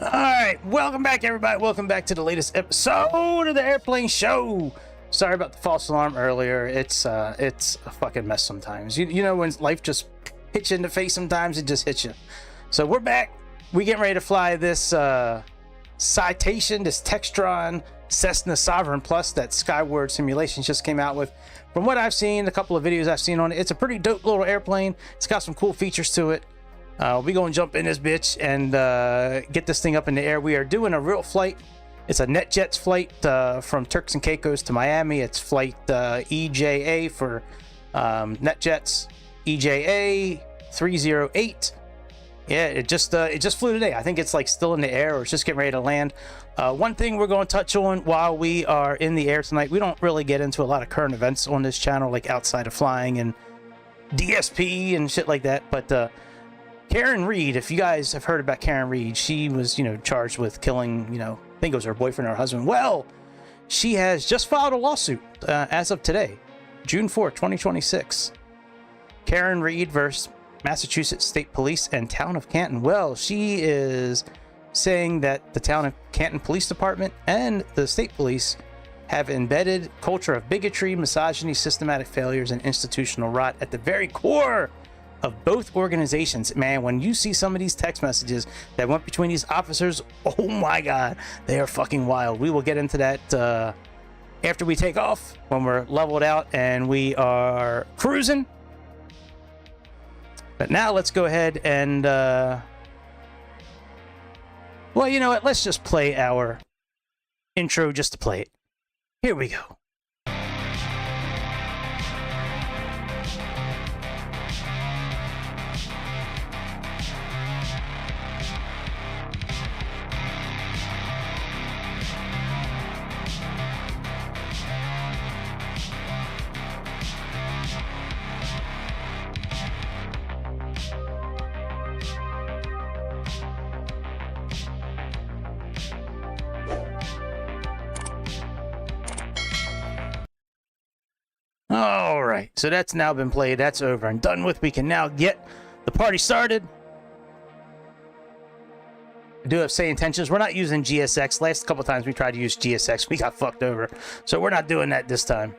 All right, welcome back, everybody. Welcome back to the latest episode of the Airplane Show. Sorry about the false alarm earlier. It's a fucking mess sometimes. You know when life just hits you in the face. Sometimes it just hits you. So we're back. We getting ready to fly this Citation, this Textron Cessna Sovereign Plus that Skyward Simulations just came out with. From what I've seen, a couple of videos I've seen on it, it's a pretty dope little airplane. It's got some cool features to it. We're going to jump in this bitch and get this thing up in the air. We are doing a real flight. It's a NetJets flight from Turks and Caicos to Miami. It's flight EJA for NetJets. EJA 308. Yeah, it just flew today. I think it's like still in the air or it's just getting ready to land. One thing we're going to touch on while we are in the air tonight, we don't really get into a lot of current events on this channel, like outside of flying and DSP and shit like that, but Karen Reed, if you guys have heard about Karen Reed, she was, charged with killing, I think it was her boyfriend or her husband. Well, she has just filed a lawsuit as of today, June 4, 2026. Karen Reed versus Massachusetts State Police and Town of Canton. Well, she is saying that the Town of Canton Police Department and the State Police have embedded culture of bigotry, misogyny, systematic failures, and institutional rot at the very core of both organizations. Man, when you see some of these text messages that went between these officers, oh my god, they are fucking wild. We will get into that after we take off, when we're leveled out and we are cruising. But now let's go ahead and well, you know what, let's just play our intro just to play it. Here we go. All right, so that's now been played. That's over and done with. We can now get the party started. I do have say intentions. We're not using GSX. Last couple times we tried to use GSX, we got fucked over. So we're not doing that this time.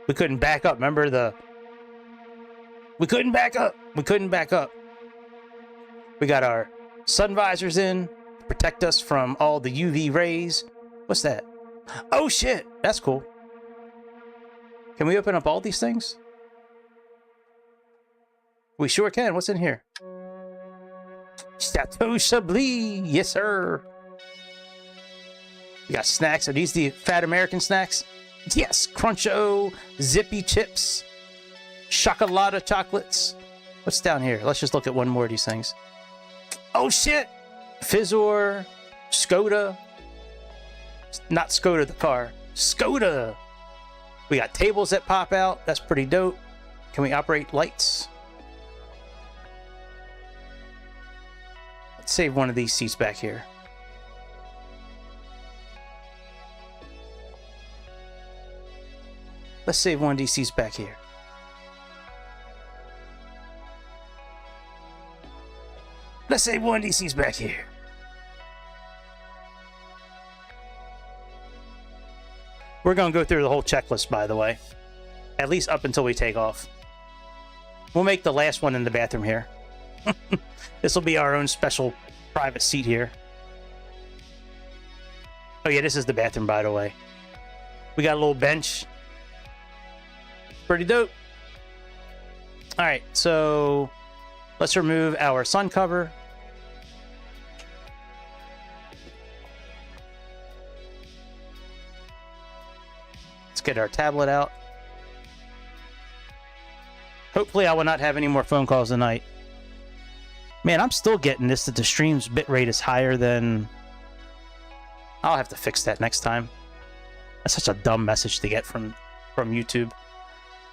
We couldn't back up. Remember we couldn't back up. We couldn't back up. We got our sun visors in to protect us from all the UV rays. What's that? Oh shit, that's cool. Can we open up all these things? We sure can. What's in here? Chateau Chablis. Yes, sir. We got snacks. Are these the fat American snacks? Yes. Cruncho, Zippy chips, Chocolata chocolates. What's down here? Let's just look at one more of these things. Oh, shit. Fizzor, Skoda. Not Skoda the car. Skoda. We got tables that pop out. That's pretty dope. Can we operate lights? Let's save one of these seats back here. Let's save one of these seats back here. Let's save one of these seats back here. We're going to go through the whole checklist, by the way. At least up until we take off. We'll make the last one in the bathroom here. This will be our own special private seat here. Oh yeah, this is the bathroom, by the way. We got a little bench. Pretty dope. Alright, so let's remove our sun cover. Let's get our tablet out. Hopefully I will not have any more phone calls tonight. Man, I'm still getting this that the stream's bitrate is higher than... I'll have to fix that next time. That's such a dumb message to get from YouTube.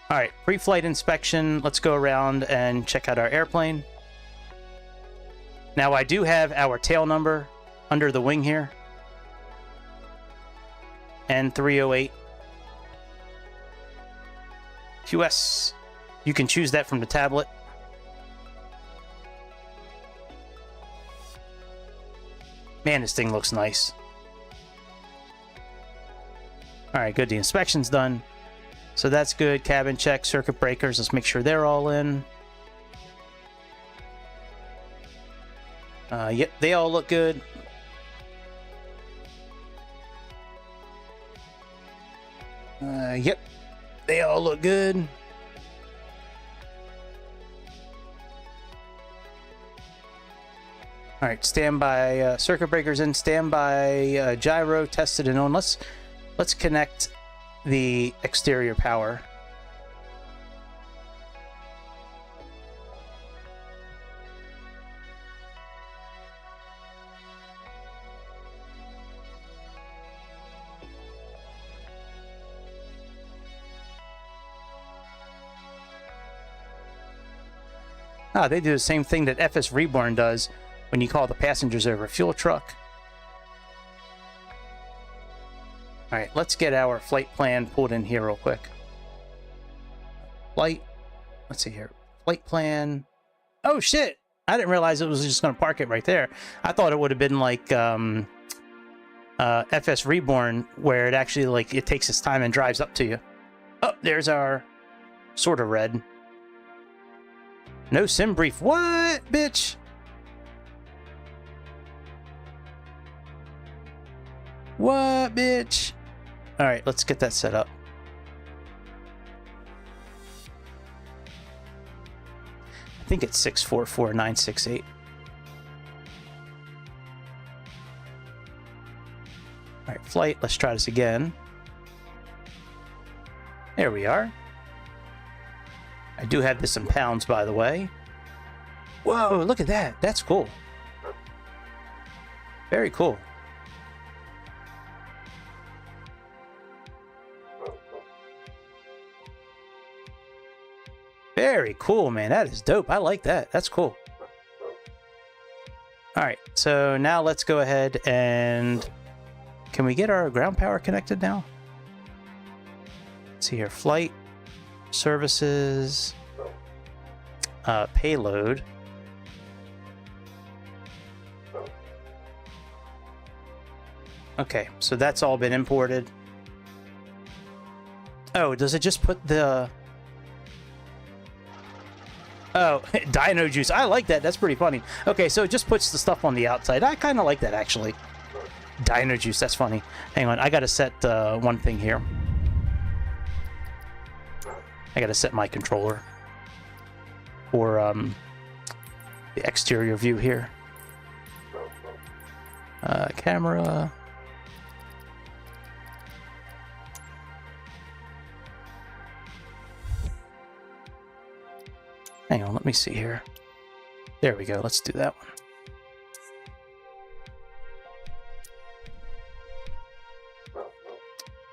Alright, pre-flight inspection. Let's go around and check out our airplane. Now I do have our tail number under the wing here. N308. QS. You can choose that from the tablet. Man, this thing looks nice. All right, good. The inspection's done. So that's good. Cabin check, circuit breakers. Let's make sure they're all in. Yep, they all look good. Yep, they all look good. All right, standby circuit breakers in. Standby gyro tested and on. Let's connect the exterior power. Ah, they do the same thing that FS Reborn does when you call the passengers over a fuel truck. All right, let's get our flight plan pulled in here real quick. Flight, let's see here. Flight plan. Oh shit! I didn't realize it was just going to park it right there. I thought it would have been like FS Reborn, where it actually like it takes its time and drives up to you. Oh, there's our sort of red. No sim brief. What, bitch? What, bitch? All right, let's get that set up. I think it's 644968. All right, flight. Let's try this again. There we are. I do have this in pounds, by the way. Whoa, look at that. That's cool. Very cool. Very cool, man. That is dope. I like that. That's cool. All right, so now let's go ahead and... Can we get our ground power connected now? Let's see here. Flight. Services, payload. Okay, so that's all been imported. Oh, does it just put the... Oh, dino juice. I like that. That's pretty funny. Okay, so it just puts the stuff on the outside. I kind of like that, actually. Dino juice. That's funny. Hang on. I got to set one thing here. I gotta set my controller for the exterior view here. Camera. Hang on, let me see here. There we go, let's do that one.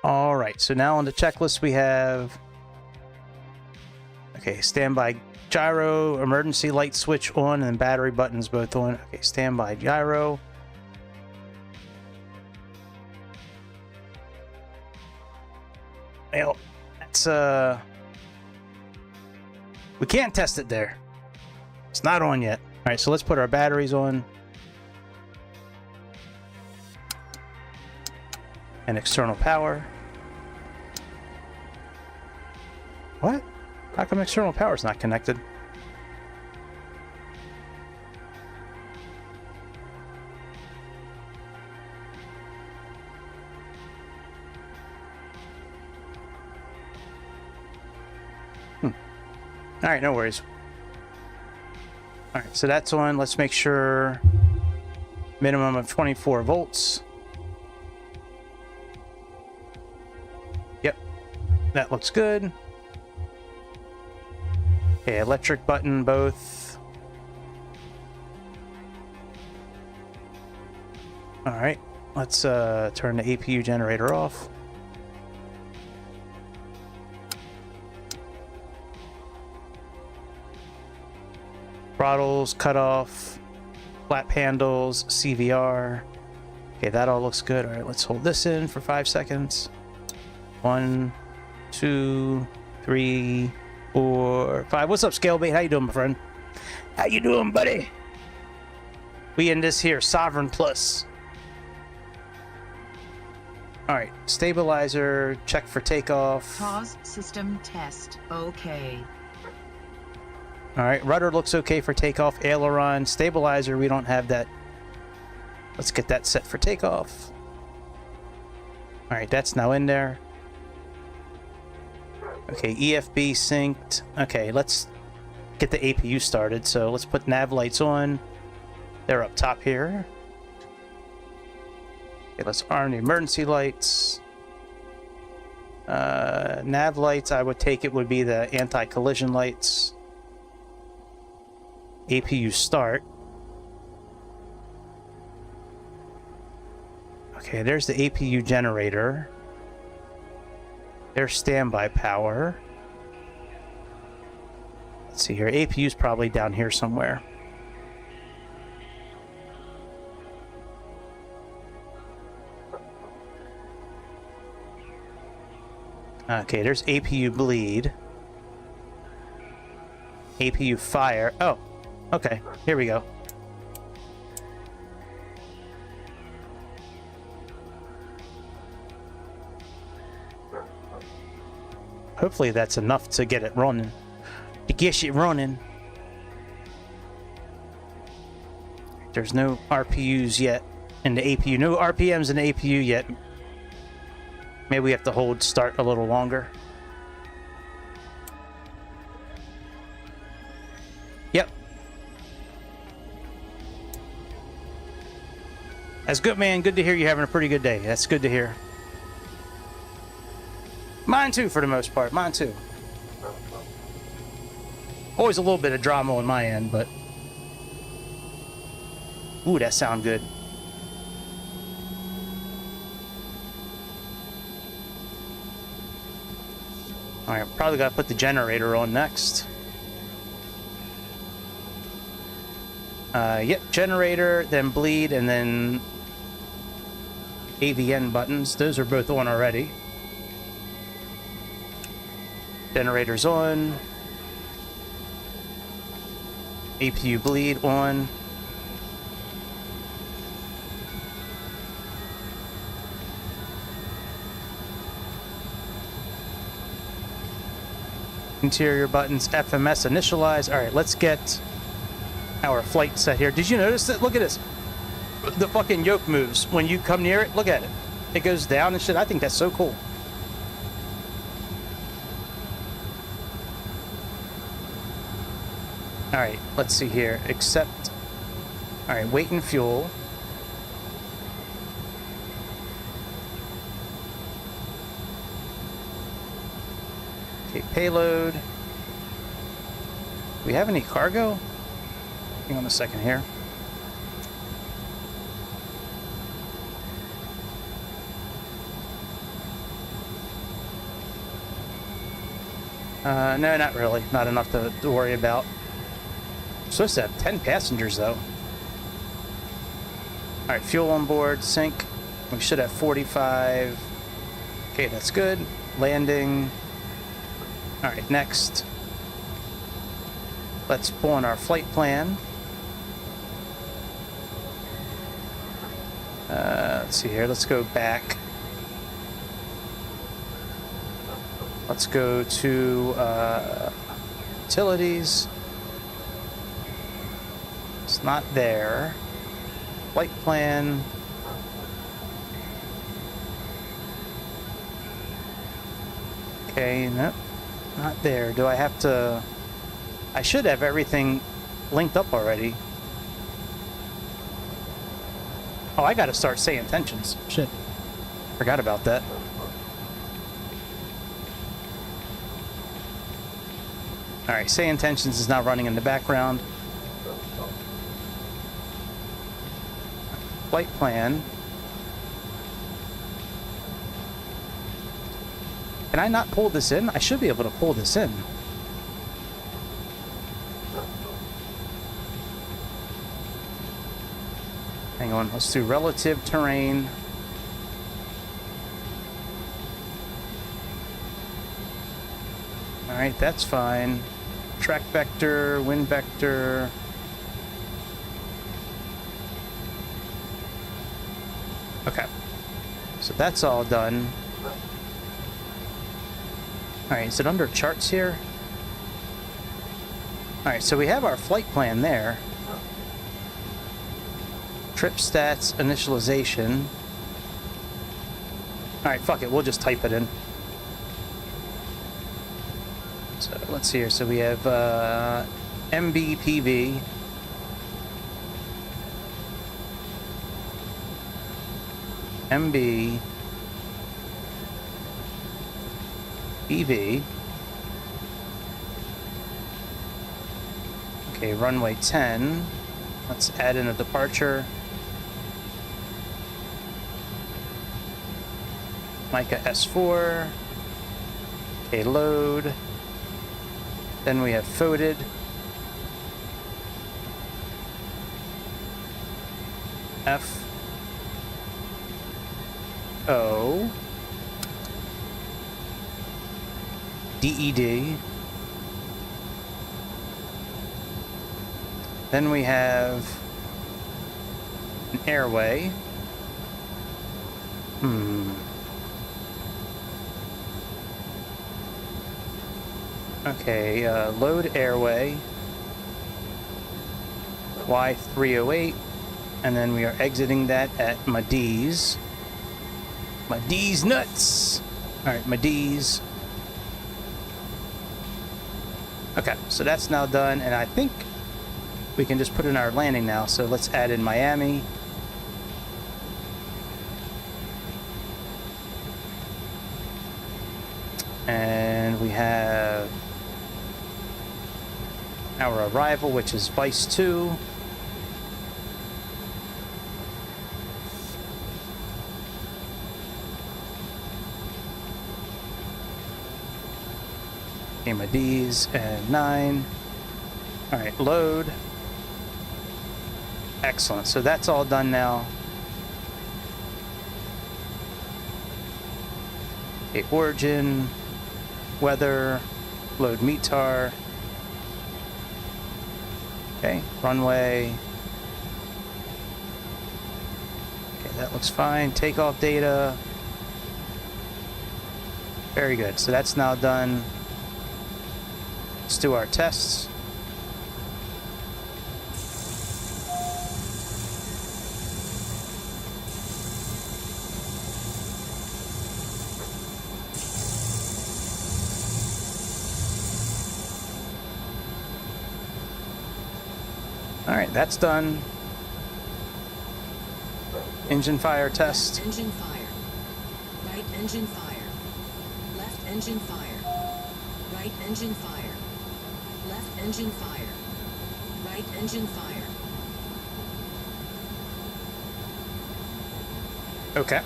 All right, so now on the checklist we have... Okay, standby gyro, emergency light switch on, and battery buttons both on. Okay, standby gyro. Well, that's we can't test it there. It's not on yet. All right, so let's put our batteries on. And external power. What? How come external power is not connected? All right, no worries. All right, so that's on. Let's make sure minimum of 24 volts. Yep, that looks good. Okay, electric button both. All right, let's turn the APU generator off. Throttles cut off, flap handles, CVR. Okay, that all looks good. All right, let's hold this in for 5 seconds. 1, 2, 3, 4, 5. What's up, Scalebait? How you doing, my friend? How you doing, buddy? We in this here Sovereign Plus. All right, stabilizer, check for takeoff. TOS system test. Okay. All right, rudder looks okay for takeoff. Aileron, stabilizer, we don't have that. Let's get that set for takeoff. All right, that's now in there. Okay, EFB synced. Okay, let's get the APU started. So let's put nav lights on. They're up top here. Okay, let's arm the emergency lights. Nav lights, I would take it would be the anti-collision lights. APU start. Okay, there's the APU generator. There's standby power. Let's see here. APU's probably down here somewhere. Okay, there's APU bleed. APU fire. Oh, okay. Here we go. Hopefully that's enough to get it running. To get it running. There's no RPUs yet in the APU. No RPMs in the APU yet. Maybe we have to hold start a little longer. Yep. That's good, man. Good to hear you're having a pretty good day. That's good to hear. Mine too, for the most part. Mine too. Always a little bit of drama on my end, but... Ooh, that sound good. Alright, probably gotta put the generator on next. Yep, generator, then bleed, and then... AVN buttons. Those are both on already. Generator's on. APU bleed on. Interior buttons, FMS initialize. All right, let's get our flight set here. Did you notice that? Look at this. The fucking yoke moves when you come near it. Look at it. It goes down and shit. I think that's so cool. All right, let's see here. Accept. All right, weight and fuel. Okay, payload. Do we have any cargo? Hang on a second here. No, not really. Not enough to worry about. We're supposed to have 10 passengers, though. Alright, fuel on board, sync. We should have 45. Okay, that's good. Landing. Alright, next. Let's pull on our flight plan. Let's see here. Let's go back. Let's go to utilities. It's not there. Flight plan. Okay, nope. Not there. Do I have to... I should have everything linked up already. Oh, I gotta start saying tensions. Shit. Forgot about that. Alright, say intentions is now running in the background. Flight plan. Can I not pull this in? I should be able to pull this in. Hang on, let's do relative terrain. Alright, that's fine. Track vector, wind vector. Okay. So that's all done. Alright, is it under charts here? Alright, so we have our flight plan there. Trip stats, initialization. Alright, fuck it, we'll just type it in. So let's see here. So we have MBPV. MB. BV. Okay, runway 10. Let's add in a departure. MICA S4. Okay, load. Then we have FODED. F. O. DED. Then we have an airway. Okay, load airway. Y308. And then we are exiting that at MADIZ. MADIZ nuts! Alright, MADIZ. Okay, so that's now done, and I think we can just put in our landing now. So let's add in Miami. And we have our arrival, which is Vice 2. MIDs and 9. Alright, load. Excellent. So that's all done now. Okay, origin, weather, load METAR. Okay, runway. Okay, that looks fine. Takeoff data. Very good. So that's now done. Let's do our tests. All right, that's done. Engine fire test. Left engine fire. Right engine fire. Left engine fire. Right engine fire. Left engine fire. Right engine fire. Okay.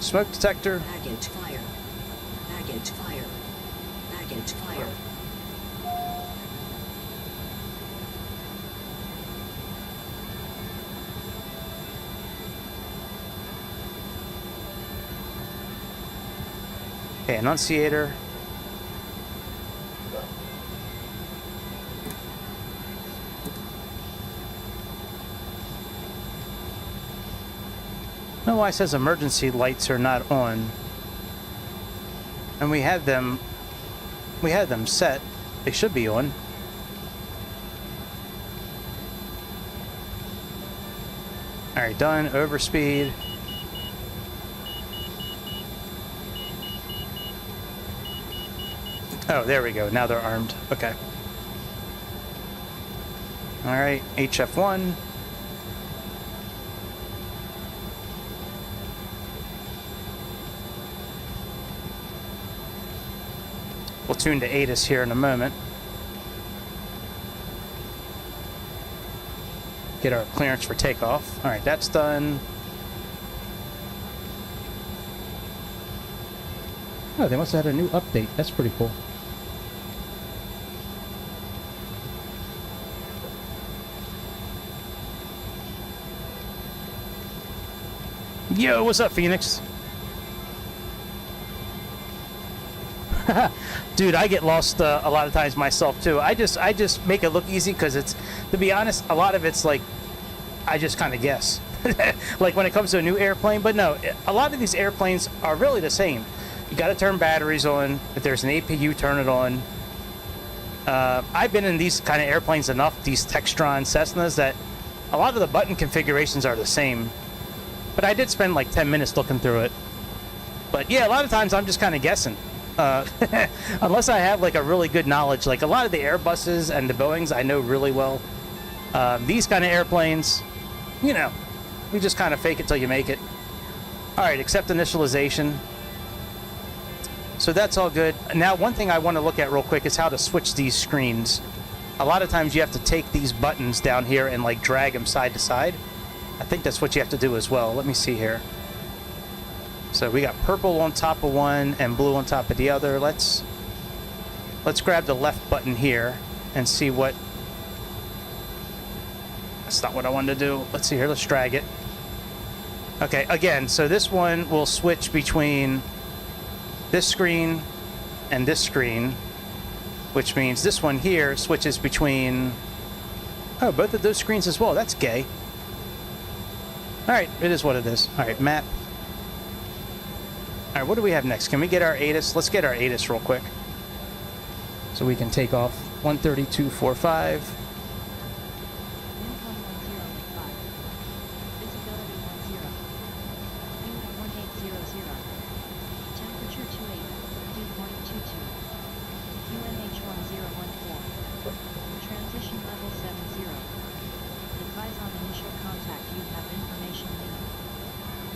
Smoke detector. Baggage fire. Baggage fire. Baggage fire. Okay, annunciator. I don't know why it says emergency lights are not on. And we had them set. They should be on. Alright, done. Overspeed. Oh, there we go. Now they're armed. Okay. Alright, HF1. We'll tune to ATIS here in a moment. Get our clearance for takeoff. Alright, that's done. Oh, they must have had a new update. That's pretty cool. Yo, what's up, Phoenix? Dude, I get lost a lot of times myself too. I just make it look easy because it's, to be honest, a lot of it's like I just kind of guess. like when it comes to a new airplane. But no, a lot of these airplanes are really the same. You got to turn batteries on. If there's an APU, turn it on. I've been in these kind of airplanes enough, these Textron Cessnas, that a lot of the button configurations are the same. But I did spend like 10 minutes looking through it. But yeah, a lot of times I'm just kind of guessing. Unless I have like a really good knowledge. Like a lot of the Airbuses and the Boeings I know really well. These kind of airplanes, you know, you just kind of fake it till you make it. Alright, accept initialization. So that's all good. Now, one thing I want to look at real quick is how to switch these screens. A lot of times you have to take these buttons down here and like drag them side to side. I think that's what you have to do as well. Let me see here. So we got purple on top of one and blue on top of the other. Let's grab the left button here and see what... That's not what I wanted to do. Let's see here. Let's drag it. Okay, again, so this one will switch between this screen and this screen, which means this one here switches between... Oh, both of those screens as well. That's gay. Alright, it is what it is. Alright, map. Alright, what do we have next? Can we get our ATIS? Let's get our ATIS real quick. So we can take off 132.45.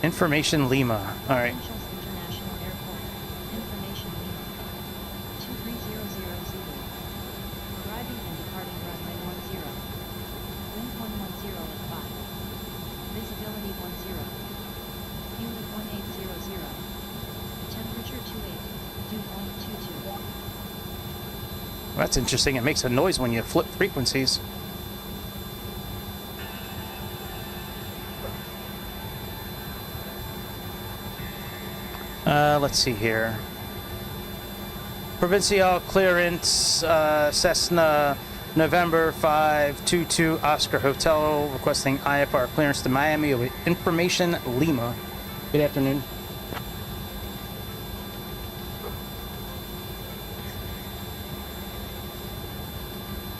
Information Lima. All right. International Airport. Information Lima. 23000. Arriving and departing runway 10. Wind 110 at 5. Visibility 10. Fuel 1800. Temperature 28. Dew point 22. Well, that's interesting. It makes a noise when you flip frequencies. Let's see here. Provincial clearance, Cessna, November 522 Oscar Hotel, requesting IFR clearance to Miami with Information Lima. Good afternoon.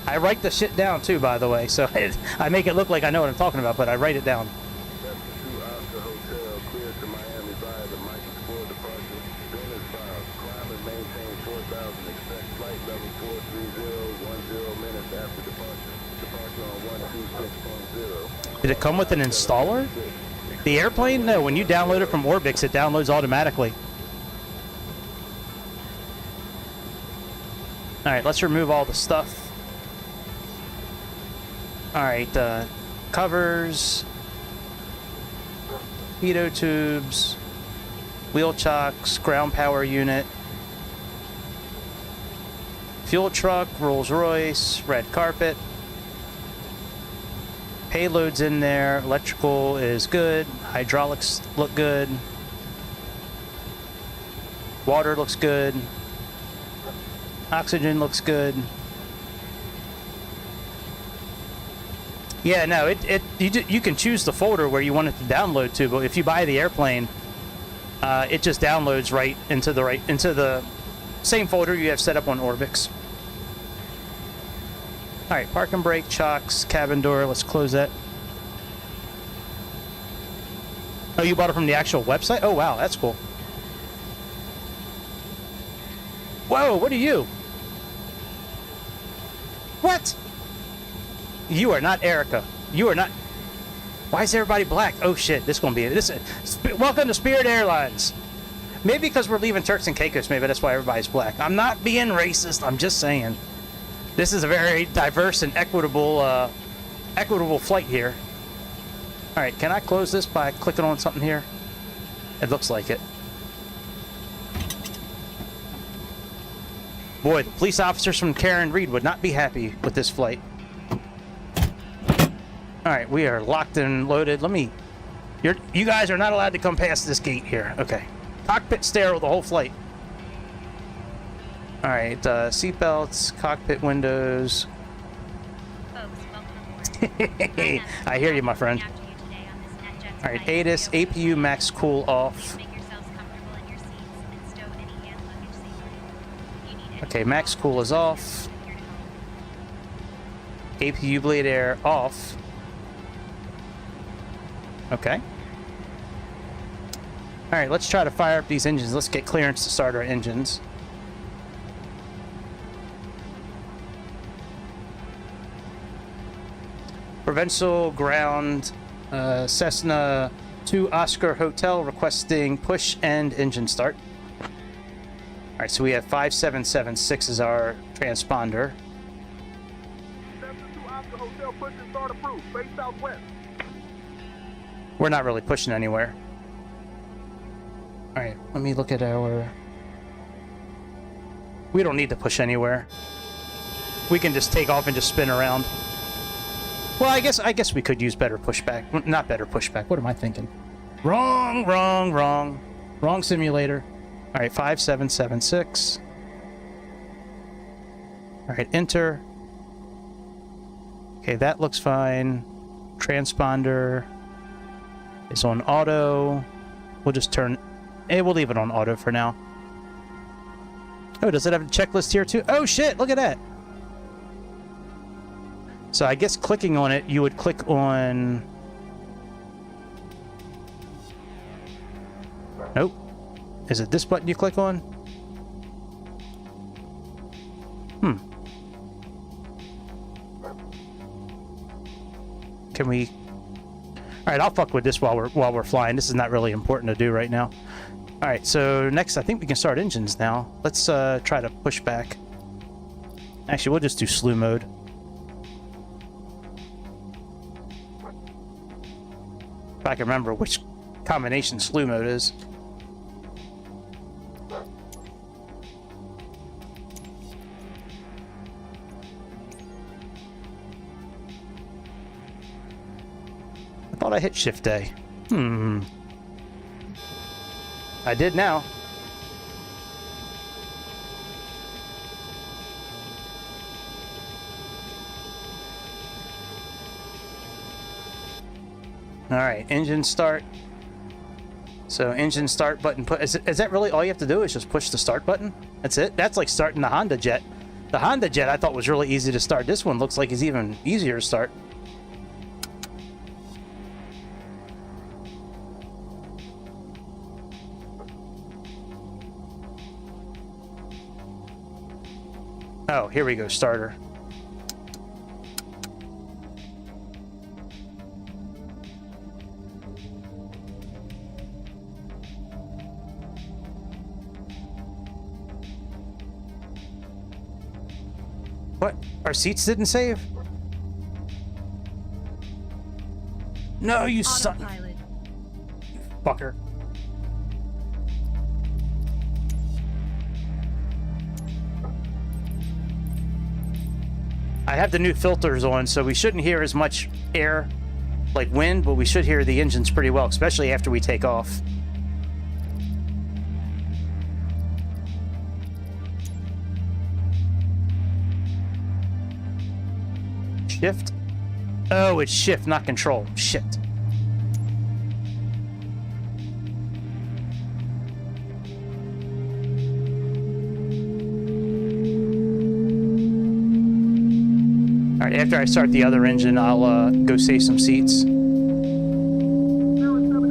I write the shit down too, by the way, so I make it look like I know what I'm talking about, but I write it down. Oscar Hotel, clear to Miami via the MICAS for departure. Business files. Climb and maintain 4,000. Expect flight level 430, 10 minutes after departure. Departure on 126.0. Did it come with an installer? The airplane? No, when you download it from Orbix, it downloads automatically. Alright, let's remove all the stuff. Alright, covers, pitot tubes, wheel chocks, ground power unit, fuel truck, Rolls Royce, red carpet, payload's in there, electrical is good, hydraulics look good, water looks good, oxygen looks good. Yeah, no, you can choose the folder where you want it to download to, but if you buy the airplane, it just downloads right into the same folder you have set up on Orbix. All right, park and brake, chocks, cabin door. Let's close that. Oh, you bought it from the actual website? Oh, wow, that's cool. Whoa, what are you? What? You are not Erica. You are not. Why is everybody black? Oh shit! This is gonna be this. Welcome to Spirit Airlines. Maybe because we're leaving Turks and Caicos. Maybe that's why everybody's black. I'm not being racist. I'm just saying. This is a very diverse and equitable flight here. All right, can I close this by clicking on something here? It looks like it. Boy, the police officers from Karen Reed would not be happy with this flight. Alright, we are locked and loaded. You guys are not allowed to come past this gate here. Okay. Cockpit sterile the whole flight. Alright, seatbelts, cockpit windows. Folks, welcome aboard. I hear you, my friend. After you today on this All right, ATIS, APU max cool off. Okay, max cool is off. APU bleed air off. Okay. All right, let's try to fire up these engines. Let's get clearance to start our engines. Provincial ground, Cessna 2 Oscar Hotel requesting push and engine start. All right, so we have 5776 as our transponder. Cessna 2 Oscar Hotel, push and start approved. Face southwest. We're not really pushing anywhere. All right, let me look at our... We don't need to push anywhere. We can just take off and just spin around. Well, I guess we could use better pushback. Not better pushback. What am I thinking? Wrong simulator. All right, 5776. All right, enter. Okay, that looks fine. Transponder is on auto. We'll just turn... we'll leave it on auto for now. Oh, does it have a checklist here too? Oh shit, look at that. So I guess clicking on it, you would click on... Nope. Is it this button you click on? Can we... Alright, I'll fuck with this while we're flying. This is not really important to do right now. Alright, so next I think we can start engines now. Let's try to push back. Actually, we'll just do slew mode. If I can remember which combination slew mode is. I thought I hit shift A. I did now. All right, engine start. So engine start button. Is that really all you have to do? Is just push the start button? That's it? That's like starting the Honda Jet. The Honda Jet I thought was really easy to start. This one looks like it's even easier to start. Oh, here we go, starter. What? Our seats didn't save? No, you son... Autopilot. You fucker. I have the new filters on, so we shouldn't hear as much air, like wind, but we should hear the engines pretty well, especially after we take off. Shift? Oh, it's shift, not control. Shit. All right, after I start the other engine, I'll go save some seats. 07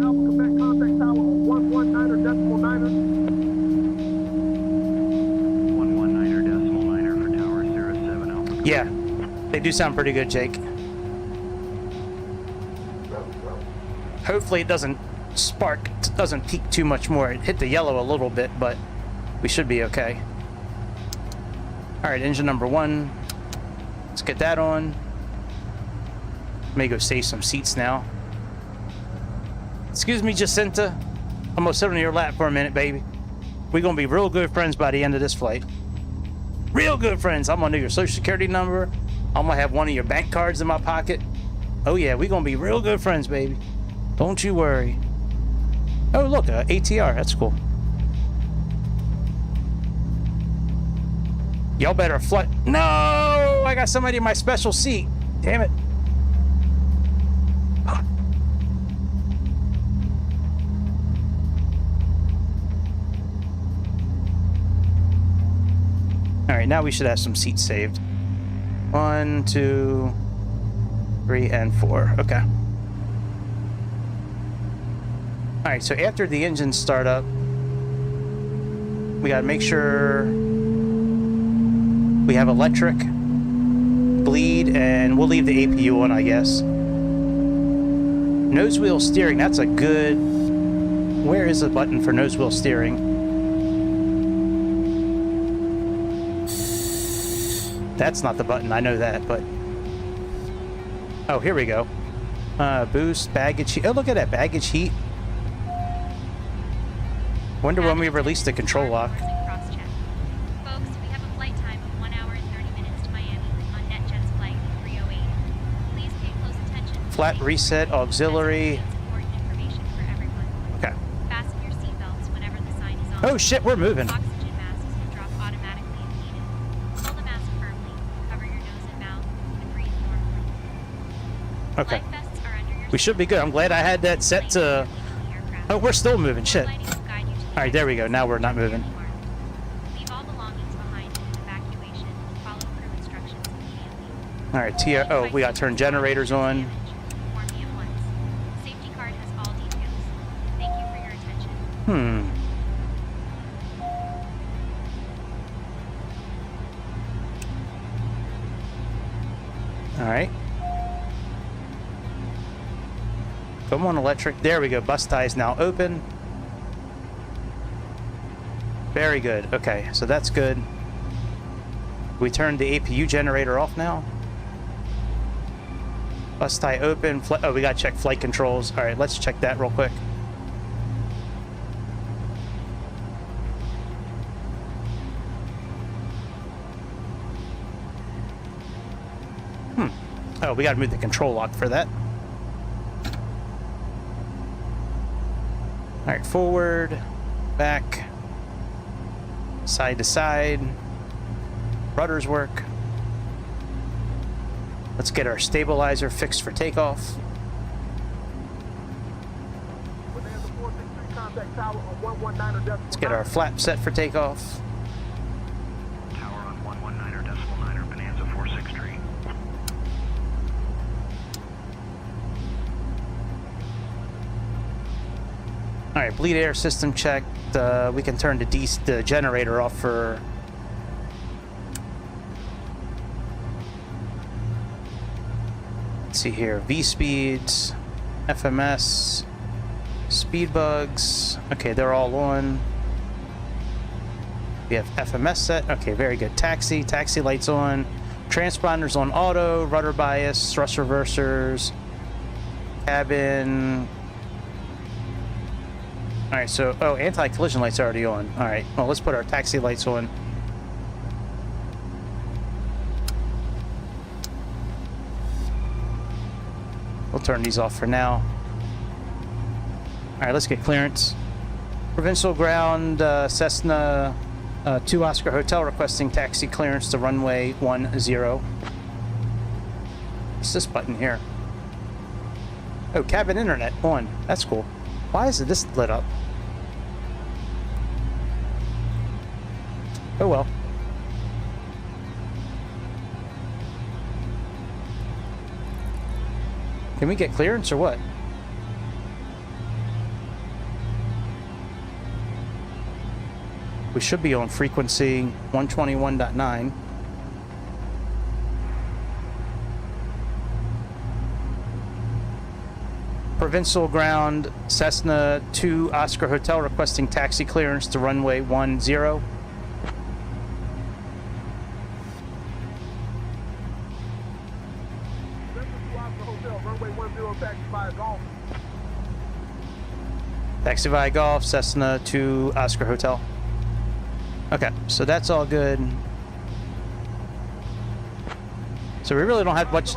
Alpha Quebec, contact tower 119er.9er. 119er.9er for tower 07 Alpha. Yeah, they do sound pretty good, Jake. Hopefully it doesn't spark, doesn't peak too much more. It hit the yellow a little bit, but we should be okay. All right, engine number 1. Let's get that on. May go save some seats now. Excuse me, Jacinta. I'm gonna sit on your lap for a minute, baby. We're gonna be real good friends by the end of this flight. Real good friends. I'm gonna know your social security number. I'm gonna have one of your bank cards in my pocket. Oh yeah, we're gonna be real good friends, baby. Don't you worry. Oh look, ATR. That's cool. Y'all better fly. No! I got somebody in my special seat. Damn it. right, now we should have some seats saved. 1, 2, 3, and 4. Okay. All right, so after the engines start up, we got to make sure we have electric, bleed, and we'll leave the APU on, I guess. Nose wheel steering, that's a good... Where is the button for nose wheel steering? That's not the button, I know that, but... Oh, here we go. Boost, baggage heat. Oh, look at that, baggage heat. Wonder when we release the control lock. Folks, we have a flight time of 1 hour and 30 minutes to Miami on NetJets flight 308. Please pay close attention. Flat reset, auxiliary. Important information for everyone. Okay. Fasten your seatbelts whenever the sign is on. Oh shit, we're moving. Oxygen masks will drop automatically if needed. Hold the mask firmly, cover your nose and mouth, and breathe normally. Okay. Life vests are under your We should be good. I'm glad I had that set to... Oh, we're still moving. Shit. All right, there we go. Now we're not moving. Leave all belongings behind in evacuation. Follow crew instructions immediately. All right, TR. Oh, we got to turn generators on. Inform me at once. Safety card has all details. Thank you for your attention. All right. Come on, electric. There we go. Bus tie is now open. Very good. Okay, so that's good. We turned the APU generator off now. Bus tie open. Oh, we gotta check flight controls. All right, let's check that real quick. Oh, we gotta move the control lock for that. All right, forward, back, side to side. Rudders work. Let's get our stabilizer fixed for takeoff. Let's get our flap set for takeoff. Tower on 119.9, Bonanza 46 tree. All right, bleed air system checked. We can turn the generator off for... Let's see here. V-speeds, FMS, speed bugs. Okay, they're all on. We have FMS set. Okay, very good. Taxi lights on. Transponders on auto, rudder bias, thrust reversers, cabin. All right, so, oh, anti-collision lights are already on. All right, well, let's put our taxi lights on. We'll turn these off for now. All right, let's get clearance. Provincial ground, Cessna 2 Oscar Hotel requesting taxi clearance to runway 10. What's this button here? Oh, cabin internet on. That's cool. Why is this lit up? Oh well. Can we get clearance or what? We should be on frequency 121.9. Provincial ground, Cessna 2 Oscar Hotel requesting taxi clearance to runway 10. Taxi via Golf, Cessna 2 Oscar Hotel. Okay, so that's all good. So we really don't have much.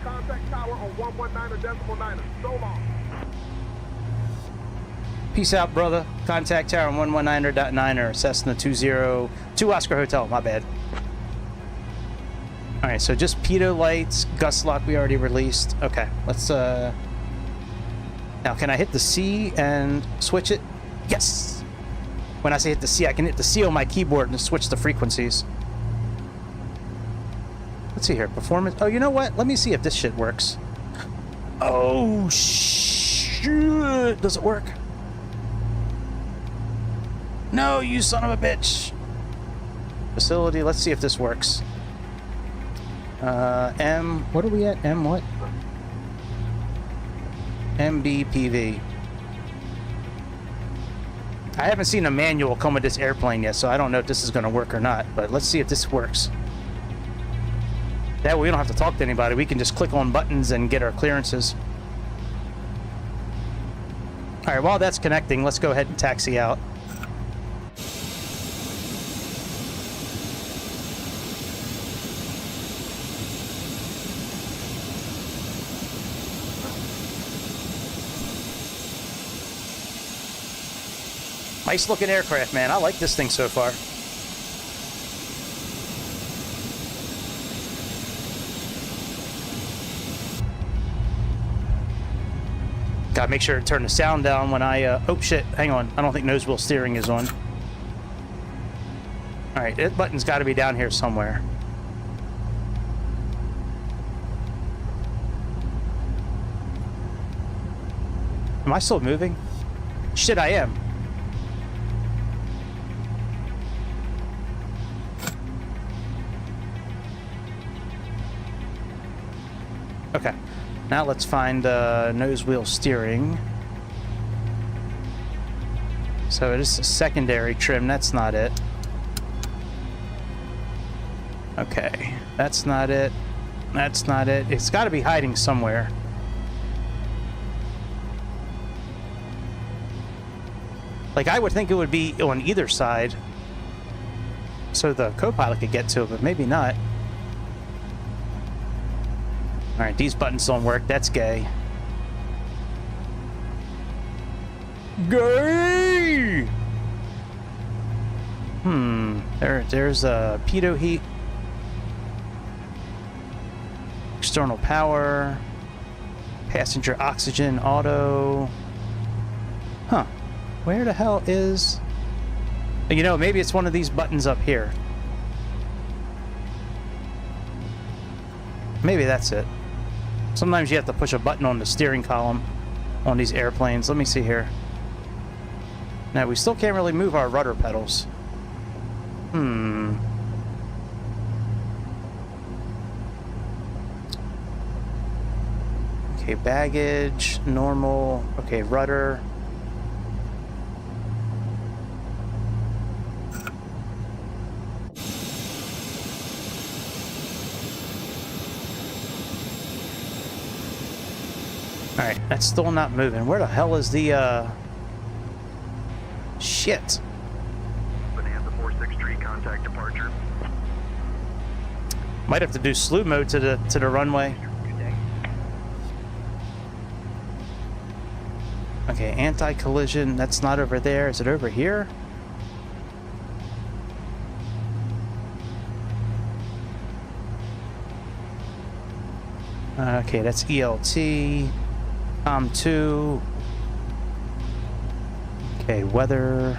Contact tower on 119.9. So long. Peace out, brother. Contact tower on 119.9 or Cessna 202 Oscar Hotel. My bad. All right, so just pitot lights, gust lock we already released. Okay, let's now can I hit the C and switch it? Yes. When I say hit the C, I can hit the C on my keyboard and switch the frequencies. Let's see here. Performance. Oh, you know what? Let me see if this shit works. Oh, shit. Does it work? No, you son of a bitch. Facility. Let's see if this works. What are we at? M what? MBPV. I haven't seen a manual come with this airplane yet, so I don't know if this is going to work or not, but let's see if this works. That way we don't have to talk to anybody. We can just click on buttons and get our clearances. All right, while that's connecting, let's go ahead and taxi out. Nice looking aircraft, man. I like this thing so far. Gotta make sure to turn the sound down when I, oh shit, hang on. I don't think nose wheel steering is on. Alright, that button's gotta be down here somewhere. Am I still moving? Shit, I am. Okay, now let's find nose wheel steering. So it is a secondary trim, that's not it. Okay, that's not it. That's not it. It's got to be hiding somewhere. Like, I would think it would be on either side so the co-pilot could get to it, but maybe not. Alright, these buttons don't work. That's gay. Gay! There's a pitot heat. External power. Passenger oxygen, auto. Huh. Where the hell is... You know, maybe it's one of these buttons up here. Maybe that's it. Sometimes you have to push a button on the steering column on these airplanes. Let me see here. Now, we still can't really move our rudder pedals. Okay, baggage, normal. Okay, rudder. Alright, that's still not moving. Where the hell is the, shit. Bonanza 463, contact departure. Might have to do slew mode to the runway. Good day. Okay, anti-collision. That's not over there. Is it over here? Okay, that's ELT. COM2. Okay, weather.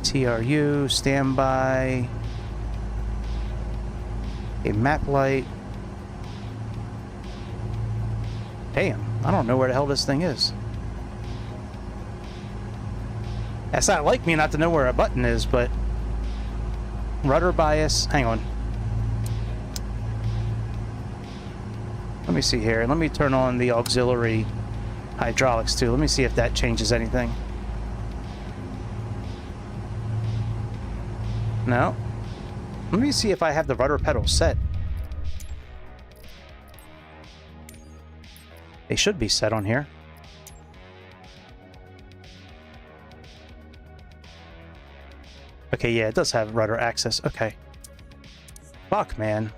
TRU, standby. Okay, map light. Damn, I don't know where the hell this thing is. That's not like me not to know where a button is, but... Rudder bias, hang on. Let me see here. Let me turn on the auxiliary hydraulics too. Let me see if that changes anything. No. Let me see if I have the rudder pedal set. They should be set on here. Okay, yeah, it does have rudder access. Okay. Fuck, man.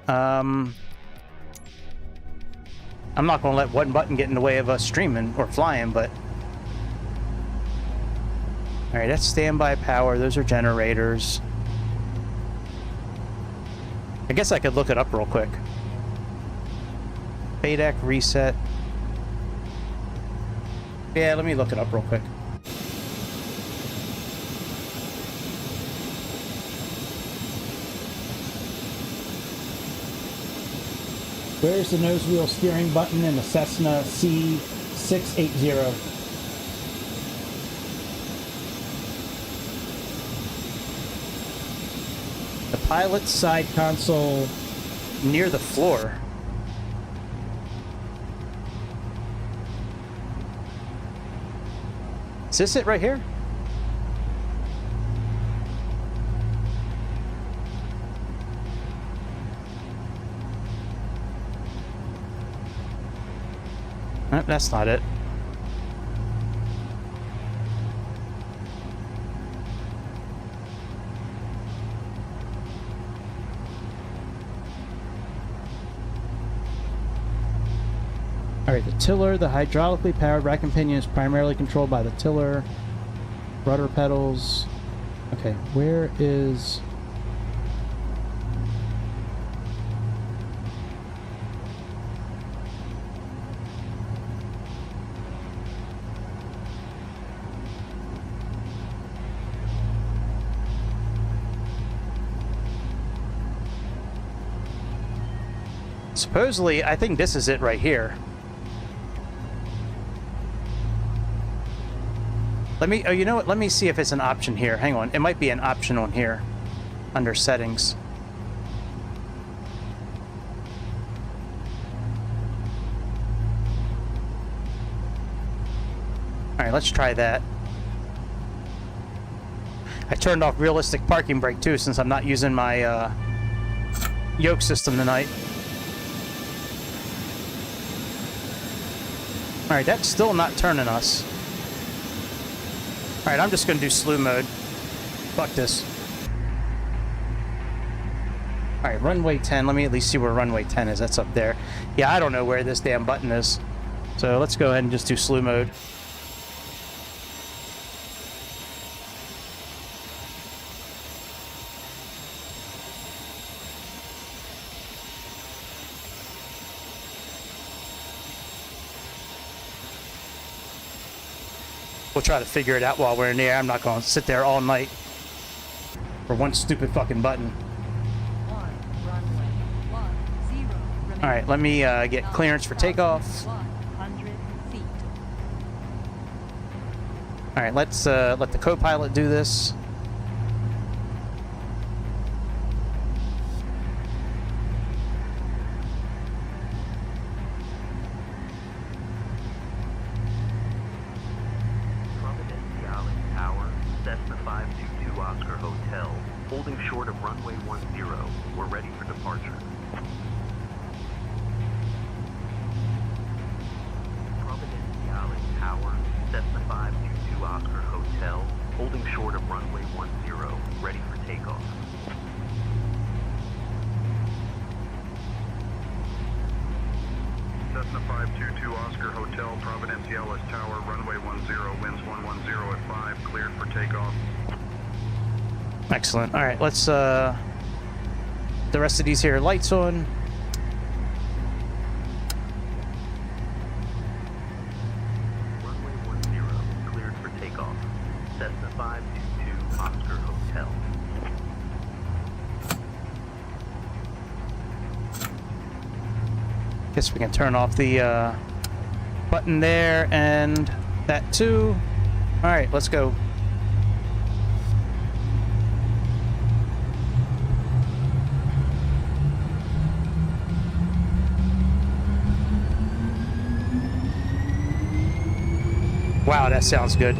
I'm not going to let one button get in the way of us streaming or flying, but... Alright, that's standby power. Those are generators. I guess I could look it up real quick. FADEC reset. Yeah, let me look it up real quick. Where's the nose wheel steering button in the Cessna C680? The pilot's side console near the floor. Is this it right here? Nope, that's not it. Alright, the tiller, the hydraulically powered rack and pinion is primarily controlled by the tiller. Rudder pedals. Okay, where is... Supposedly, I think this is it right here. Let me, oh, you know what? Let me see if it's an option here. Hang on. It might be an option on here under settings. All right, let's try that. I turned off realistic parking brake too, since I'm not using my yoke system tonight. All right, that's still not turning us. Alright, I'm just going to do slew mode. Fuck this. Alright, runway 10. Let me at least see where runway 10 is. That's up there. Yeah, I don't know where this damn button is. So let's go ahead and just do slew mode. We'll try to figure it out while we're in the air. I'm not going to sit there all night for one stupid fucking button. All right, let me get clearance for takeoff. All right, let's let the co-pilot do this. Cessna 522 Oscar Hotel, holding short of runway 10. We're ready for departure. Providenciales Tower, Cessna 522 Oscar Hotel, holding short of runway 10. Ready for takeoff. Cessna 522 Oscar Hotel, Providenciales Tower, runway 10, winds 110 at 5, cleared for takeoff. Excellent. All right, let's the rest of these here lights on. Runway 10, cleared for takeoff. Cessna 522 Oscar Hotel. Guess we can turn off the button there and that too. All right, let's go. Wow, that sounds good.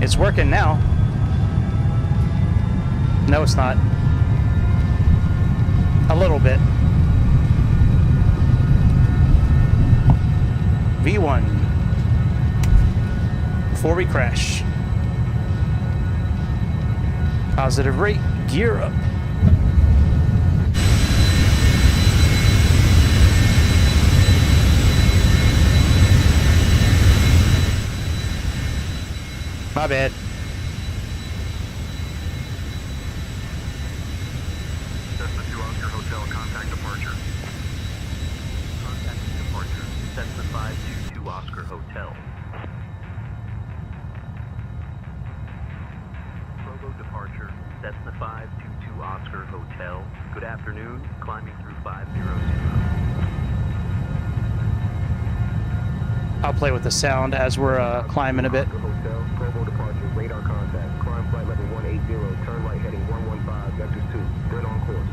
It's working now. No, it's not. A little bit. V1. Before we crash. Positive rate, gear up. My bad. Cessna 2 Oscar Hotel, contact departure. Contact departure. Cessna 522 Oscar Hotel. Provo departure. Cessna 522 Oscar Hotel. Good afternoon. Climbing through 500. I'll play with the sound as we're climbing a bit. Oscar Hotel, Provo departure, radar contact. Climb flight level 180, turn right heading 115, vectors 2, dead on course.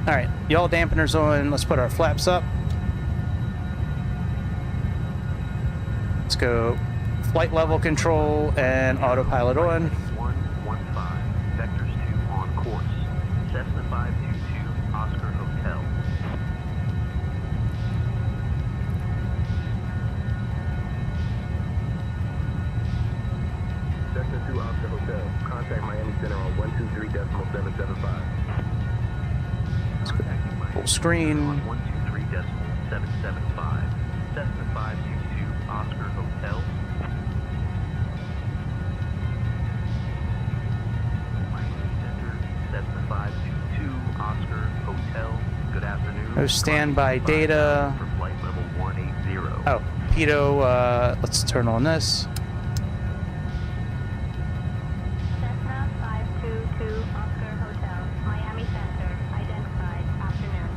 All right, yaw dampeners on. Let's put our flaps up. Let's go flight level control and autopilot on. 115, vectors 2 on course. Cessna 522, Oscar Hotel. Cessna 2 Oscar Hotel, contact Miami Center on 123.775. Contacting Miami Full screen. on 123.775. Cessna 522, Oscar Hotel. Miami Center, Cessna 522, Oscar Hotel. Good afternoon. No standby data. For flight level 180. Oh, pitot. Let's turn on this. Cessna 522 Oscar Hotel, Miami Center, identified, afternoon.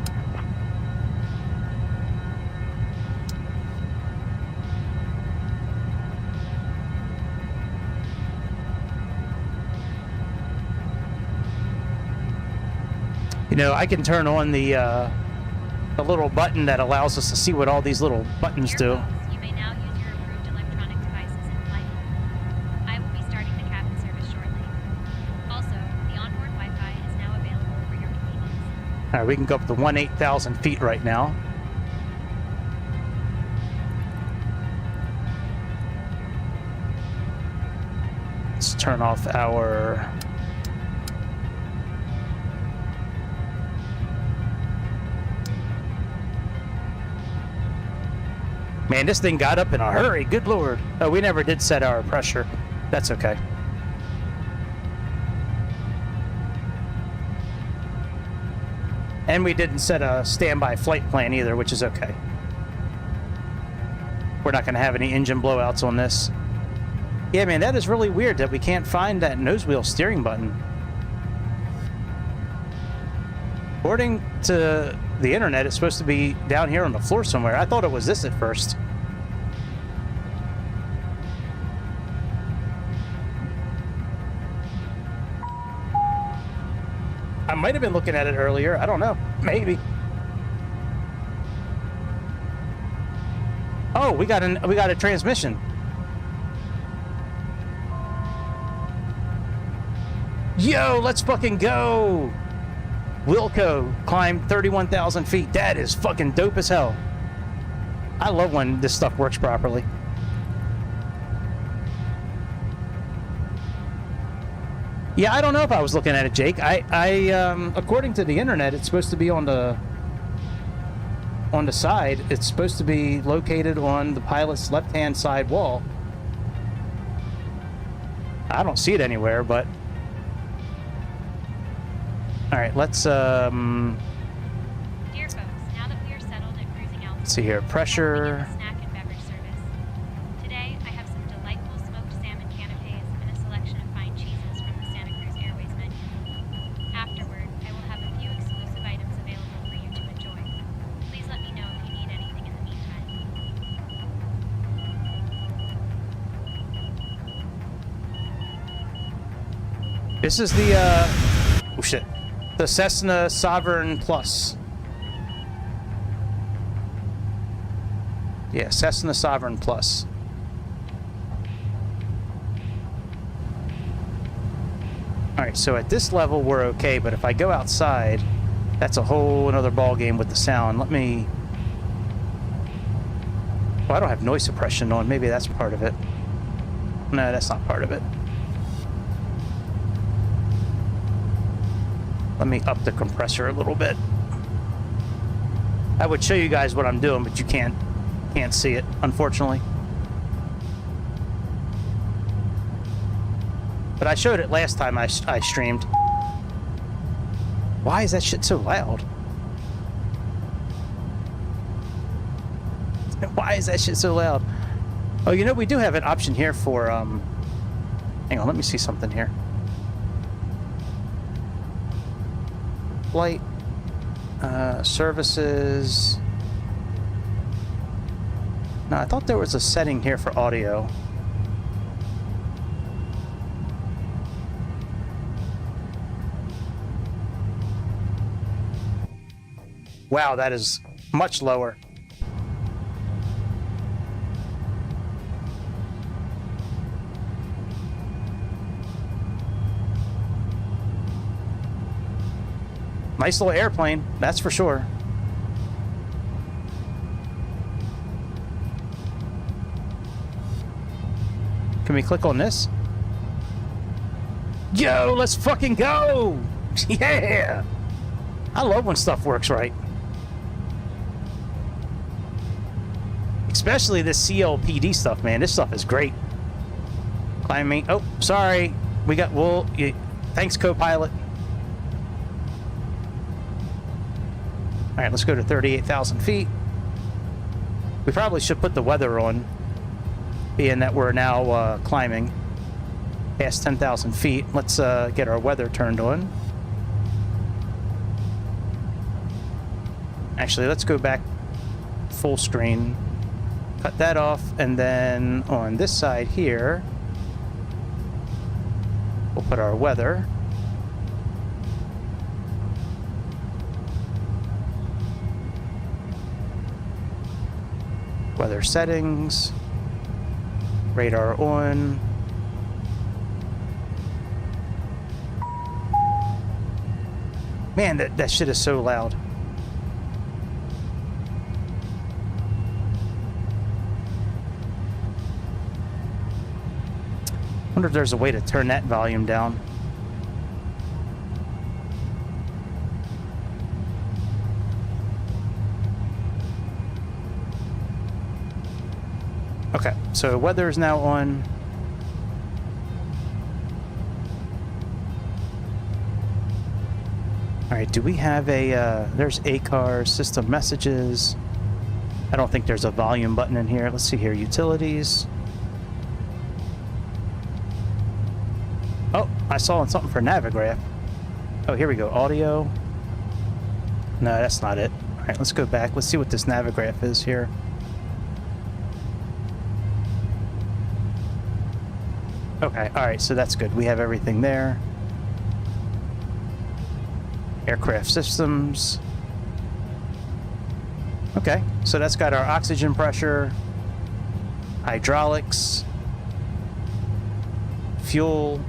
You know, I can turn on the little button that allows us to see what all these little buttons Dear do. folks, you may now use your approved electronic devices in flight. I will be starting the cabin service shortly. Also, the onboard Wi-Fi is now available for your convenience. All right, we can go up to 18,000 feet right now. Let's turn off our... Man, this thing got up in a hurry. Good Lord. Oh, we never did set our pressure. That's okay. And we didn't set a standby flight plan either, which is okay. We're not going to have any engine blowouts on this. Yeah, man, that is really weird that we can't find that nose wheel steering button. According to the internet, it's supposed to be down here on the floor somewhere. I thought it was this at first. I might have been looking at it earlier. I don't know. Maybe. Oh, we got a transmission. Yo, let's fucking go. Wilco climbed 31,000 feet. That is fucking dope as hell. I love when this stuff works properly. Yeah, I don't know if I was looking at it, Jake. According to the internet, it's supposed to be on the side. It's supposed to be located on the pilot's left-hand side wall. I don't see it anywhere, but... All right, let's Dear folks, now that we are settled at cruising altitude, see here. Pressure. begin the snack and beverage service. Today, I have some delightful smoked salmon canapes and a selection of fine cheeses from the Santa Cruz Airways menu. Afterward, I will have a few exclusive items available for you to enjoy. Please let me know if you need anything in the meantime. This is the oh shit. The Cessna Sovereign Plus. Yeah, Cessna Sovereign Plus. Alright, so at this level we're okay, but if I go outside, that's a whole another ball game with the sound. Let me... Well, I don't have noise suppression on. Maybe that's part of it. No, that's not part of it. Let me up the compressor a little bit. I would show you guys what I'm doing, but you can't see it, unfortunately. But I showed it last time I streamed. Why is that shit so loud? Why is that shit so loud? Oh, you know, we do have an option here for Hang on, let me see something here. Flight, services. No, I thought there was a setting here for audio. Wow, that is much lower. Nice little airplane, that's for sure. Can we click on this? Yo, let's fucking go! Yeah! I love when stuff works right. Especially this CLPD stuff, man. This stuff is great. Climbing. Oh, sorry. We got, well, thanks, co-pilot. All right, let's go to 38,000 feet. We probably should put the weather on, being that we're now climbing past 10,000 feet. Let's get our weather turned on. Actually, let's go back full screen. Cut that off, and then on this side here, we'll put our weather. Weather settings, radar on. Man, that shit is so loud. Wonder if there's a way to turn that volume down. Okay, so weather is now on. All right, do we have a, there's ACAR system messages. I don't think there's a volume button in here. Let's see here, utilities. Oh, I saw something for Navigraph. Oh, here we go, audio. No, that's not it. All right, let's go back. Let's see what this Navigraph is here. Okay, all right, so that's good. We have everything there. Aircraft systems. Okay, so that's got our oxygen pressure, hydraulics, fuel.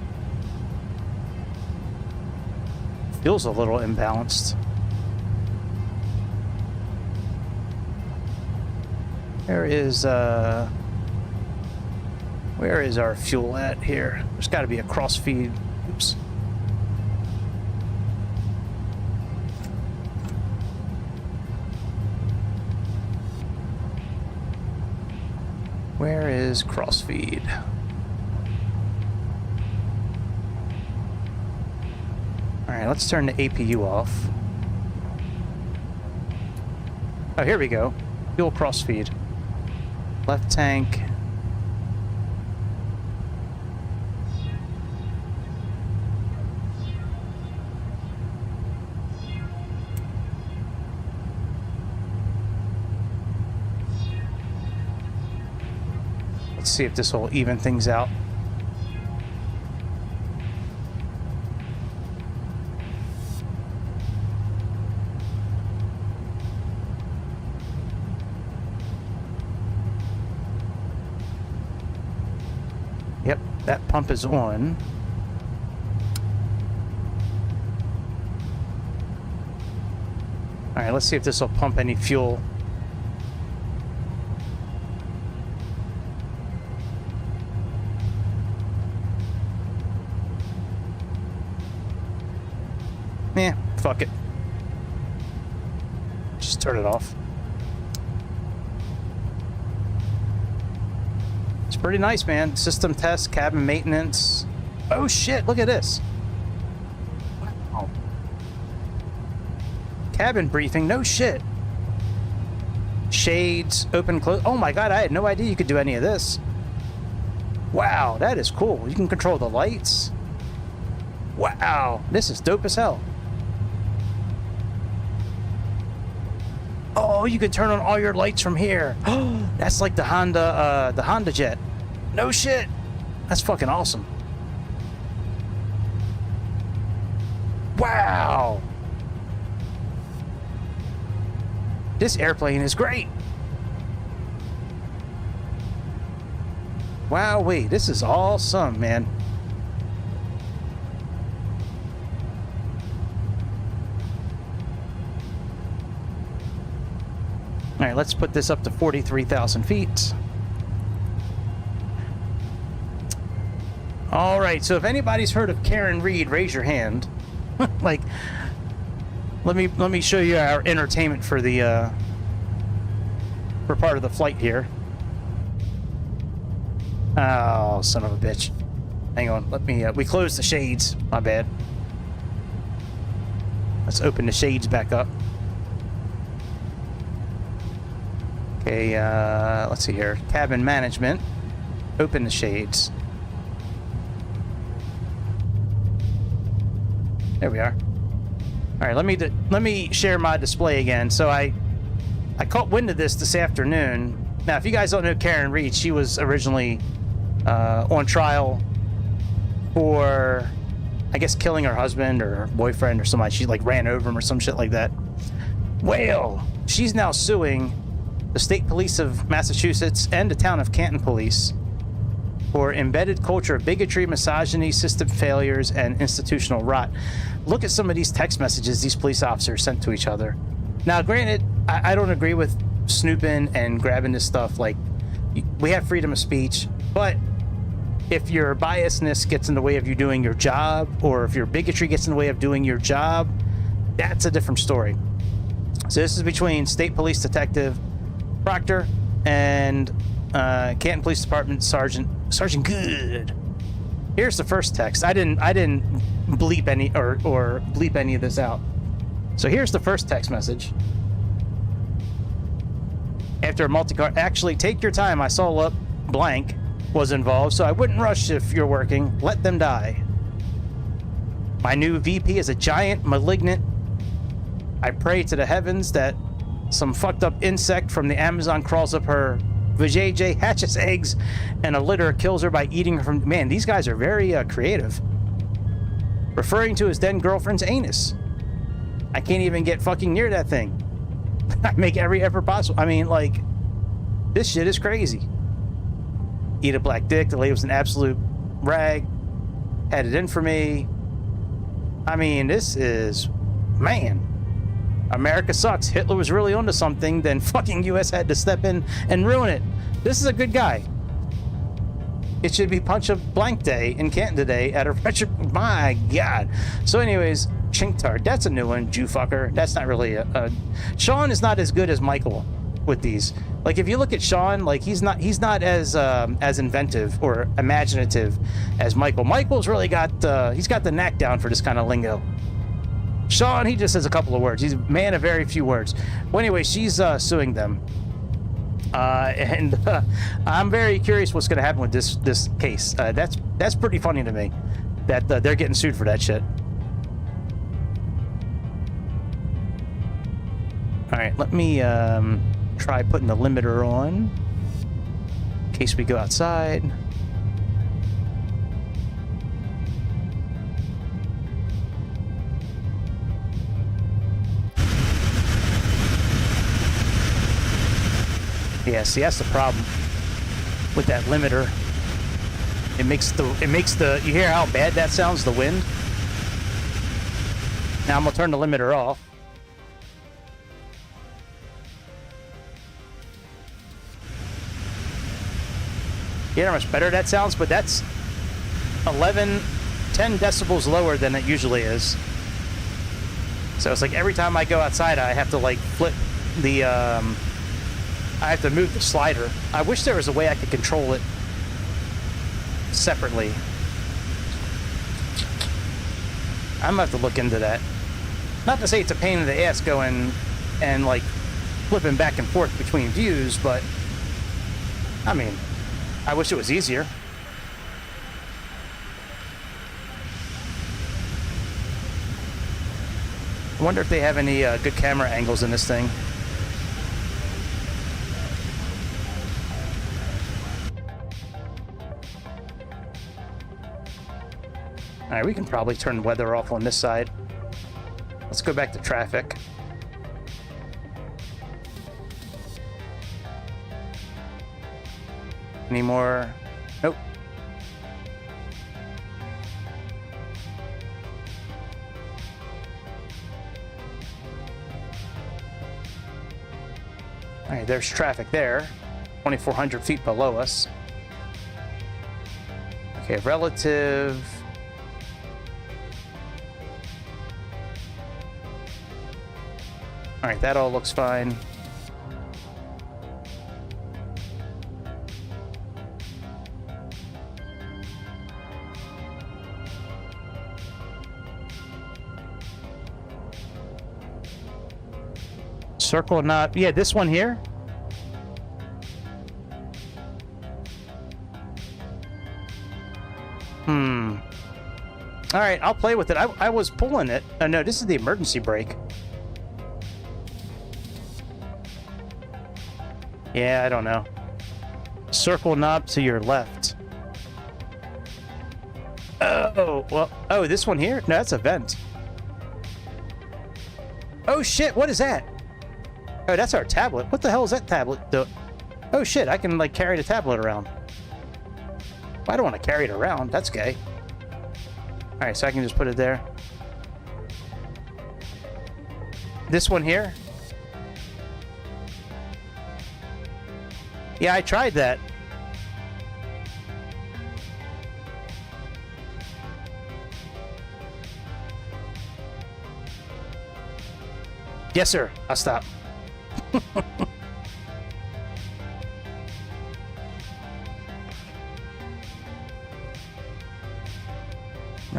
Fuel's a little imbalanced. Where is our fuel at here? There's got to be a crossfeed. Oops. Where is crossfeed? All right, let's turn the APU off. Oh, here we go. Fuel crossfeed. Left tank. Let's see if this will even things out. Yep, that pump is on. All right, let's see if this will pump any fuel. Yeah, fuck it. Just turn it off. It's pretty nice, man. System test, cabin maintenance. Oh shit, look at this. Wow. Cabin briefing, no shit. Shades, open, close. Oh my god, I had no idea you could do any of this. Wow, that is cool. You can control the lights. Wow, this is dope as hell. Oh, you can turn on all your lights from here. Oh, that's like the Honda Jet. No shit. That's fucking awesome. Wow. This airplane is great. Wow, wait, this is awesome, man. All right, let's put this up to 43,000 feet. All right, so if anybody's heard of Karen Reed, raise your hand. Like, let me show you our entertainment for the for part of the flight here. Oh, son of a bitch. Hang on, let me we closed the shades. My bad. Let's open the shades back up. Okay, let's see here. Cabin management. Open the shades. There we are. All right, let me share my display again. So I caught wind of this afternoon. Now, if you guys don't know Karen Reed, she was originally on trial for, I guess, killing her husband or her boyfriend or somebody. She like ran over him or some shit like that. Well, she's now suing the State Police of Massachusetts and the town of Canton Police for embedded culture of bigotry, misogyny, system failures, and institutional rot. Look at some of these text messages these police officers sent to each other. Now, granted, I don't agree with snooping and grabbing this stuff. Like, we have freedom of speech, but if your biasness gets in the way of you doing your job, or if your bigotry gets in the way of doing your job, that's a different story. So this is between State Police Detective Proctor and Canton Police Department Sergeant Good. Here's the first text. I didn't bleep any or bleep any of this out. So here's the first text message. After a multi-car, actually take your time. I saw up blank was involved, so I wouldn't rush if you're working. Let them die. My new VP is a giant malignant. I pray to the heavens that some fucked up insect from the Amazon crawls up her vajayjay, hatches eggs, and a litter kills her by eating her from... Man, these guys are very creative. Referring to his then girlfriend's anus. I can't even get fucking near that thing. I make every effort possible. I mean, like, this shit is crazy. Eat a black dick. The lady was an absolute rag. Had it in for me. I mean, this is... Man. America sucks. Hitler was really onto something, then fucking US had to step in and ruin it. This is a good guy. It should be Punch a Blank Day in Canton today at a retro... My God. So anyways, Chinktard. That's a new one. Jew fucker. That's not really a... Sean is not as good as Michael with these. Like, if you look at Sean, like, he's not as inventive or imaginative as Michael. Michael's really got... he's got the knack down for this kind of lingo. Sean, he just says a couple of words. He's a man of very few words. Well, anyway, she's suing them. And I'm very curious what's going to happen with this case. That's pretty funny to me that they're getting sued for that shit. All right, let me try putting the limiter on in case we go outside. Yeah, see, that's the problem with that limiter. It makes the you hear how bad that sounds, the wind? Now I'm gonna turn the limiter off. You hear how much better that sounds? But that's 10 decibels lower than it usually is. So it's like every time I go outside, I have to like flip the I have to move the slider. I wish there was a way I could control it separately. I'm gonna have to look into that. Not to say it's a pain in the ass going and like flipping back and forth between views, but I mean, I wish it was easier. I wonder if they have any good camera angles in this thing. Alright, we can probably turn the weather off on this side. Let's go back to traffic. Any more? Nope. Alright, there's traffic there. 2,400 feet below us. Okay, relative... Alright, that all looks fine. Circle knob. Yeah, this one here. Alright, I'll play with it. I was pulling it. Oh no, this is the emergency brake. Yeah, I don't know. Circle knob to your left. Oh, well. Oh, this one here? No, that's a vent. Oh shit, what is that? Oh, that's our tablet. What the hell is that tablet doing? Oh shit, I can like carry the tablet around. I don't want to carry it around. That's gay. Alright, so I can just put it there. This one here? Yeah, I tried that. Yes, sir. I'll stop. All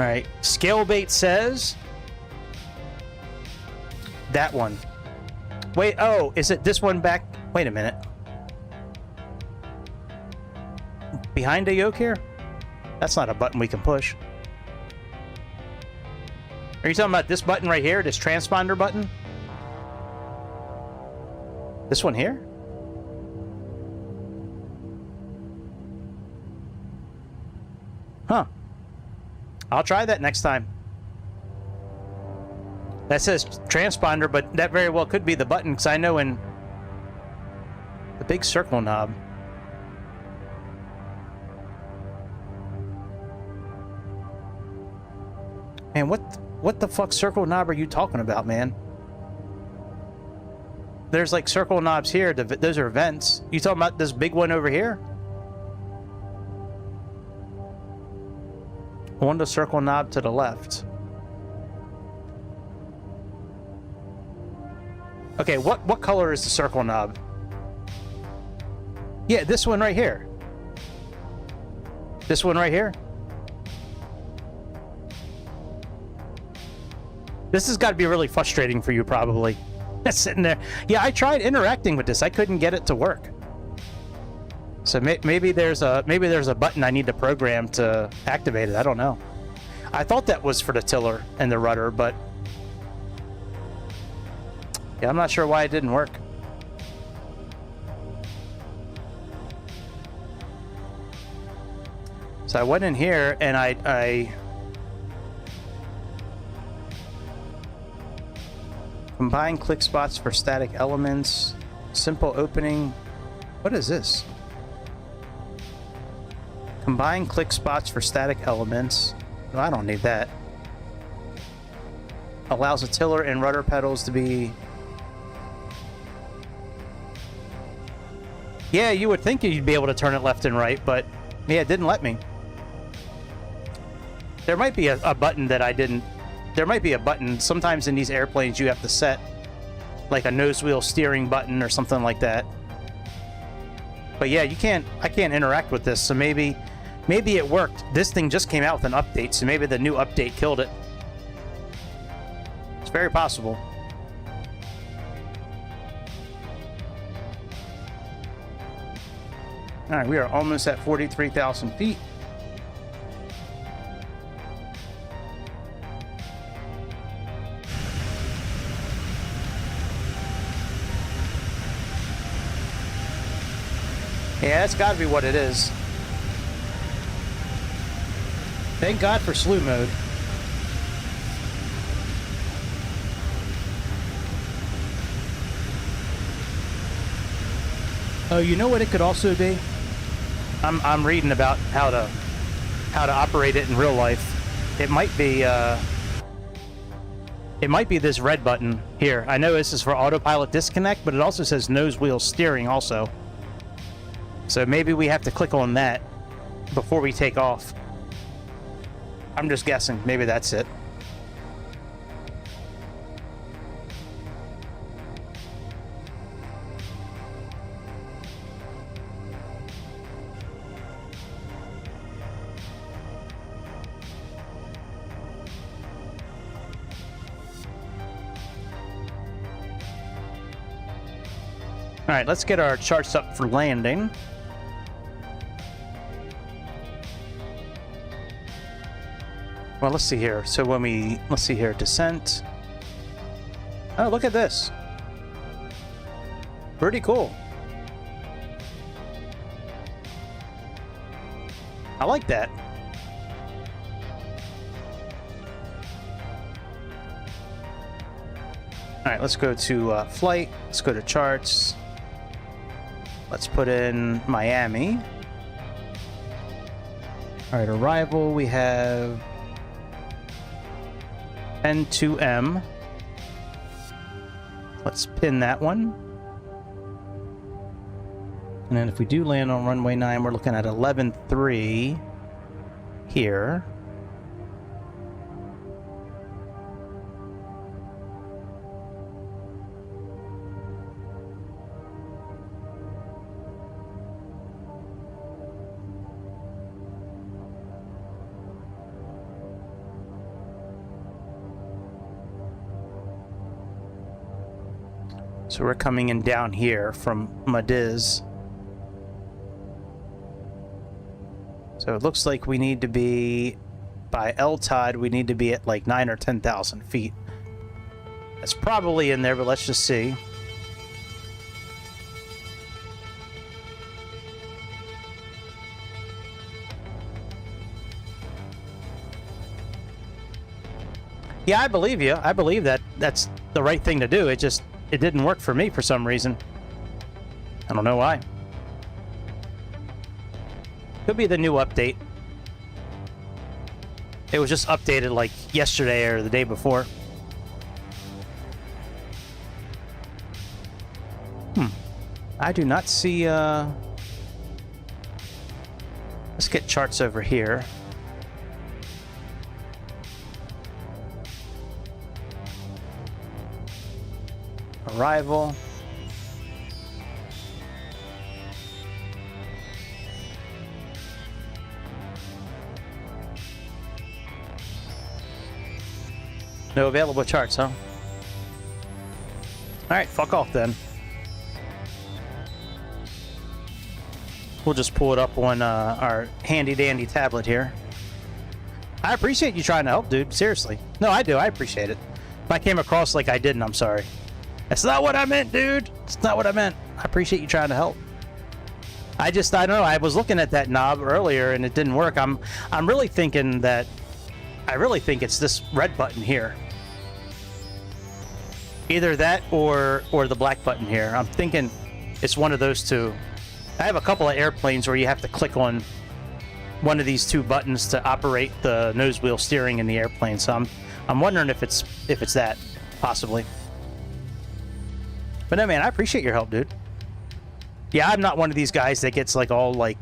right. Scalebait says that one. Wait. Oh, is it this one back? Wait a minute. Behind a yoke here? That's not a button we can push. Are you talking about this button right here? This transponder button? This one here? Huh. I'll try that next time. That says transponder, but that very well could be the button, because I know in the big circle knob. Man, what the fuck circle knob are you talking about, man? There's like circle knobs here. Those are vents. You talking about this big one over here? On the circle knob to the left. Okay, what color is the circle knob? Yeah, this one right here. This one right here. This has got to be really frustrating for you, probably. That's sitting there. Yeah, I tried interacting with this. I couldn't get it to work. So maybe there's a button I need to program to activate it. I don't know. I thought that was for the tiller and the rudder, but yeah, I'm not sure why it didn't work. So I went in here and I combine click spots for static elements. Simple opening. What is this? Combine click spots for static elements. No, I don't need that. Allows the tiller and rudder pedals to be... Yeah, you would think you'd be able to turn it left and right, but yeah, it didn't let me. There might be a button that I didn't... There might be a button. Sometimes in these airplanes you have to set like a nose wheel steering button or something like that. But yeah, I can't interact with this, so maybe it worked. This thing just came out with an update, so maybe the new update killed it. It's very possible. All right, we are almost at 43,000 feet. Yeah, that's got to be what it is. Thank God for slew mode. Oh, you know what it could also be? I'm reading about how to operate it in real life. It might be this red button here. I know this is for autopilot disconnect, but it also says nose wheel steering also. So maybe we have to click on that before we take off. I'm just guessing. Maybe that's it. All right, let's get our charts up for landing. Well, let's see here. So let's see here, descent. Oh, look at this. Pretty cool. I like that. All right, let's go to flight. Let's go to charts. Let's put in Miami. All right, arrival, we have N2M. Let's pin that one. And then if we do land on runway 9, we're looking at 11.3 here. So we're coming in down here from MADIZ. So it looks like we need to be, by LTOD, we need to be at like 9 or 10,000 feet. That's probably in there, but let's just see. Yeah, I believe you. I believe that that's the right thing to do. It didn't work for me for some reason. I don't know why. Could be the new update. It was just updated like yesterday or the day before. I do not see, let's get charts over here. Arrival. No available charts, huh? All right, fuck off then. We'll just pull it up on our handy dandy tablet here. I appreciate you trying to help, dude. Seriously. No, I do. I appreciate it. If I came across like I didn't, I'm sorry. That's not what I meant, dude. It's not what I meant. I appreciate you trying to help. I don't know. I was looking at that knob earlier and it didn't work. I'm really thinking that, I really think it's this red button here. Either that or the black button here. I'm thinking it's one of those two. I have a couple of airplanes where you have to click on one of these two buttons to operate the nose wheel steering in the airplane. So I'm wondering if it's that, possibly. But no, man, I appreciate your help, dude. Yeah, I'm not one of these guys that gets like all like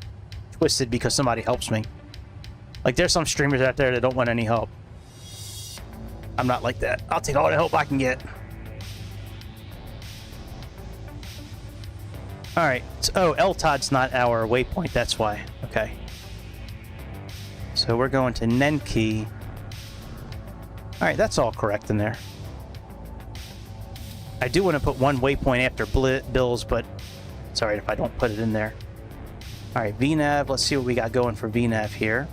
twisted because somebody helps me. Like there's some streamers out there that don't want any help. I'm not like that. I'll take all the help I can get. All right. So, LTOD's not our waypoint. That's why. Okay. So we're going to Nenki. All right, that's all correct in there. I do want to put one waypoint after Bills, but it's all right if I don't put it in there. All right, VNAV. Let's see what we got going for VNAV here.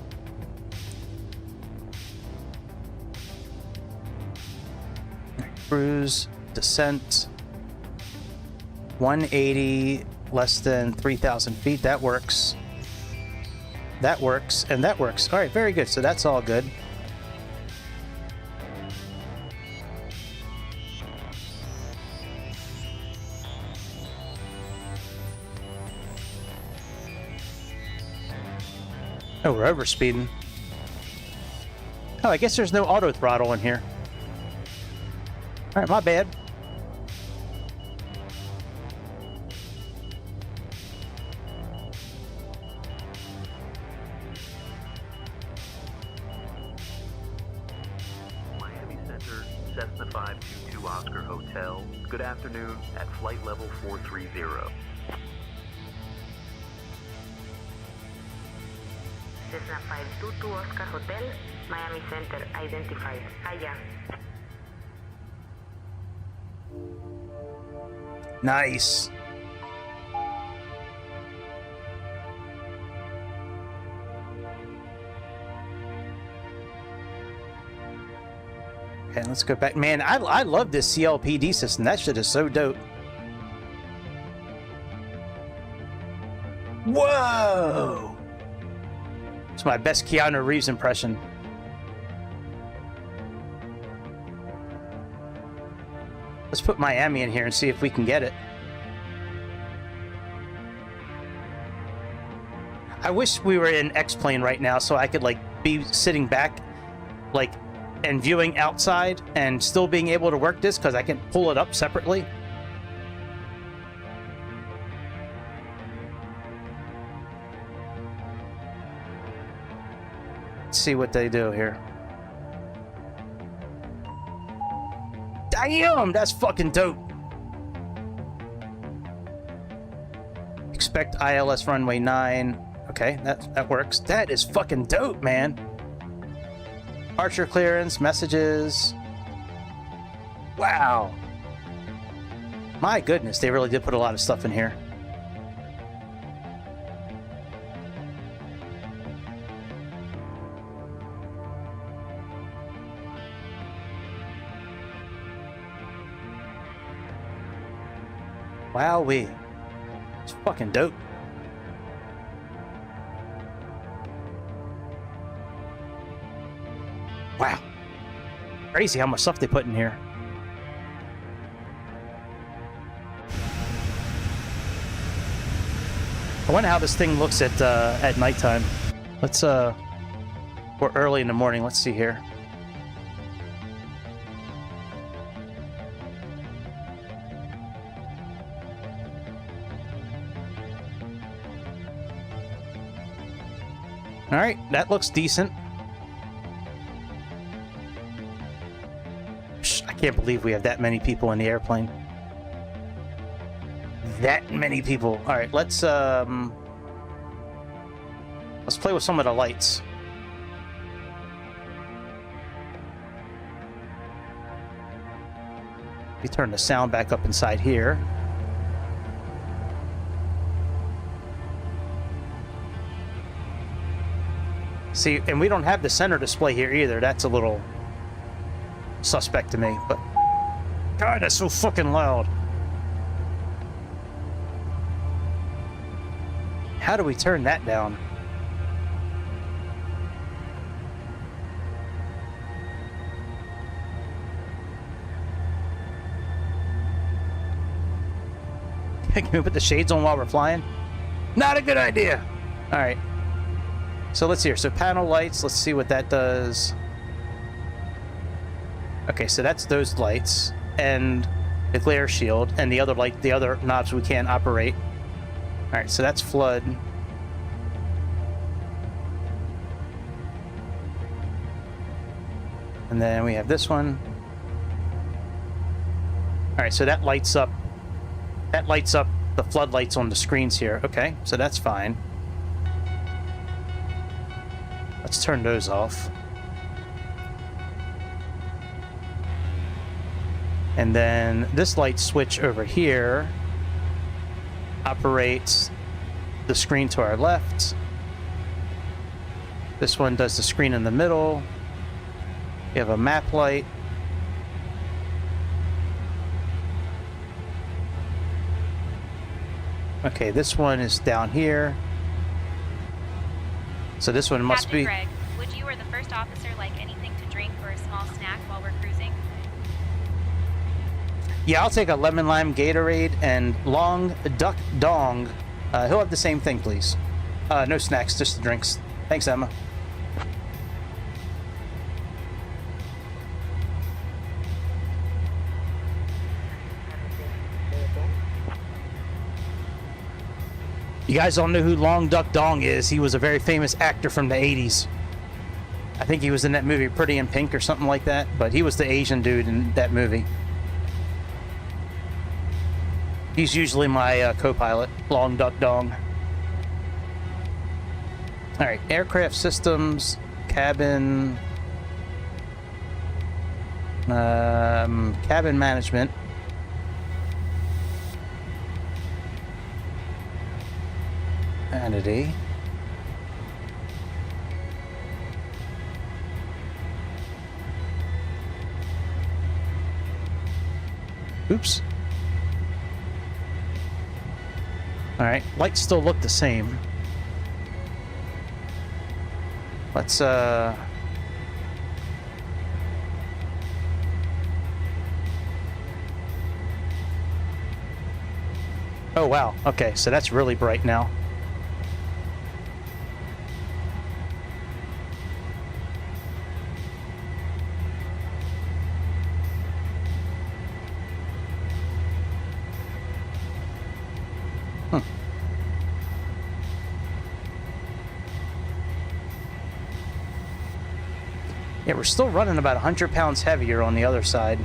Cruise, descent, 180, less than 3,000 feet. That works. That works, and that works. All right, very good. So that's all good. Oh, we're overspeeding. Oh, I guess there's no auto throttle in here. All right, my bad. Miami Center, Cessna 522 Oscar Hotel. Good afternoon at flight level 430. Cessna 522 Oscar Hotel, Miami Center identified. Allá. Nice. Okay, let's go back. Man, I love this CLPD system. That shit is so dope. Whoa! It's my best Keanu Reeves impression. Let's put Miami in here and see if we can get it. I wish we were in X-Plane right now so I could, like, be sitting back, like, and viewing outside and still being able to work this because I can pull it up separately. Let's see what they do here. Damn, that's fucking dope. Expect ILS runway 9. Okay, that works. That is fucking dope, man. Archer clearance, messages. Wow. My goodness, they really did put a lot of stuff in here. Wowee. It's fucking dope. Wow. Crazy how much stuff they put in here. I wonder how this thing looks at nighttime. Let's or early in the morning. Let's see here. All right, that looks decent. I can't believe we have that many people in the airplane. That many people. All right, let's play with some of the lights. We turn the sound back up inside here. See, and we don't have the center display here either. That's a little suspect to me, but God, that's so fucking loud. How do we turn that down? Can we put the shades on while we're flying? Not a good idea. All right. So let's hear. So panel lights, let's see what that does. Okay, so that's those lights and the glare shield and the other light, the other knobs we can't operate. All right, so that's flood. And then we have this one. All right, so that lights up. That lights up the floodlights on the screens here. Okay, so that's fine. Let's turn those off. And then this light switch over here operates the screen to our left. This one does the screen in the middle. We have a map light. Okay, this one is down here. So this one must Captain be... Greg, would you or the first officer like anything to drink or a small snack while we're cruising? Yeah, I'll take a lemon lime Gatorade and long duck dong. He'll have the same thing, please. No snacks, just the drinks. Thanks, Emma. You guys don't know who Long Duck Dong is. He was a very famous actor from the 80s. I think he was in that movie Pretty in Pink or something like that, but he was the Asian dude in that movie. He's usually my co-pilot, Long Duck Dong. Alright, aircraft systems, cabin... cabin management. Vanity. Oops. Alright, lights still look the same. Let's, oh, wow. Okay, so that's really bright now. Yeah, we're still running about 100 pounds heavier on the other side.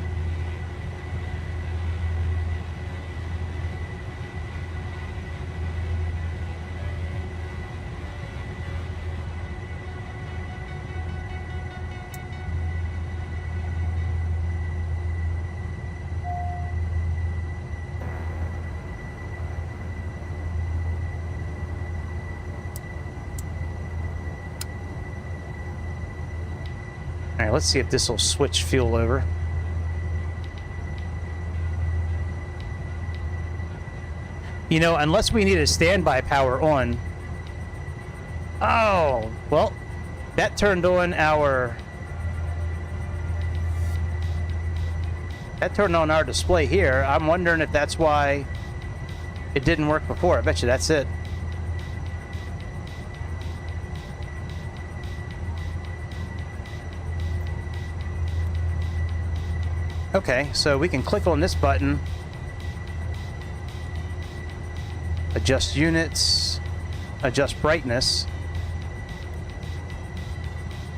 Alright, let's see if this will switch fuel over. You know, unless we need a standby power on... Oh, well, that turned on our... That turned on our display here. I'm wondering if that's why it didn't work before. I bet you that's it. Okay, so we can click on this button, adjust units, adjust brightness.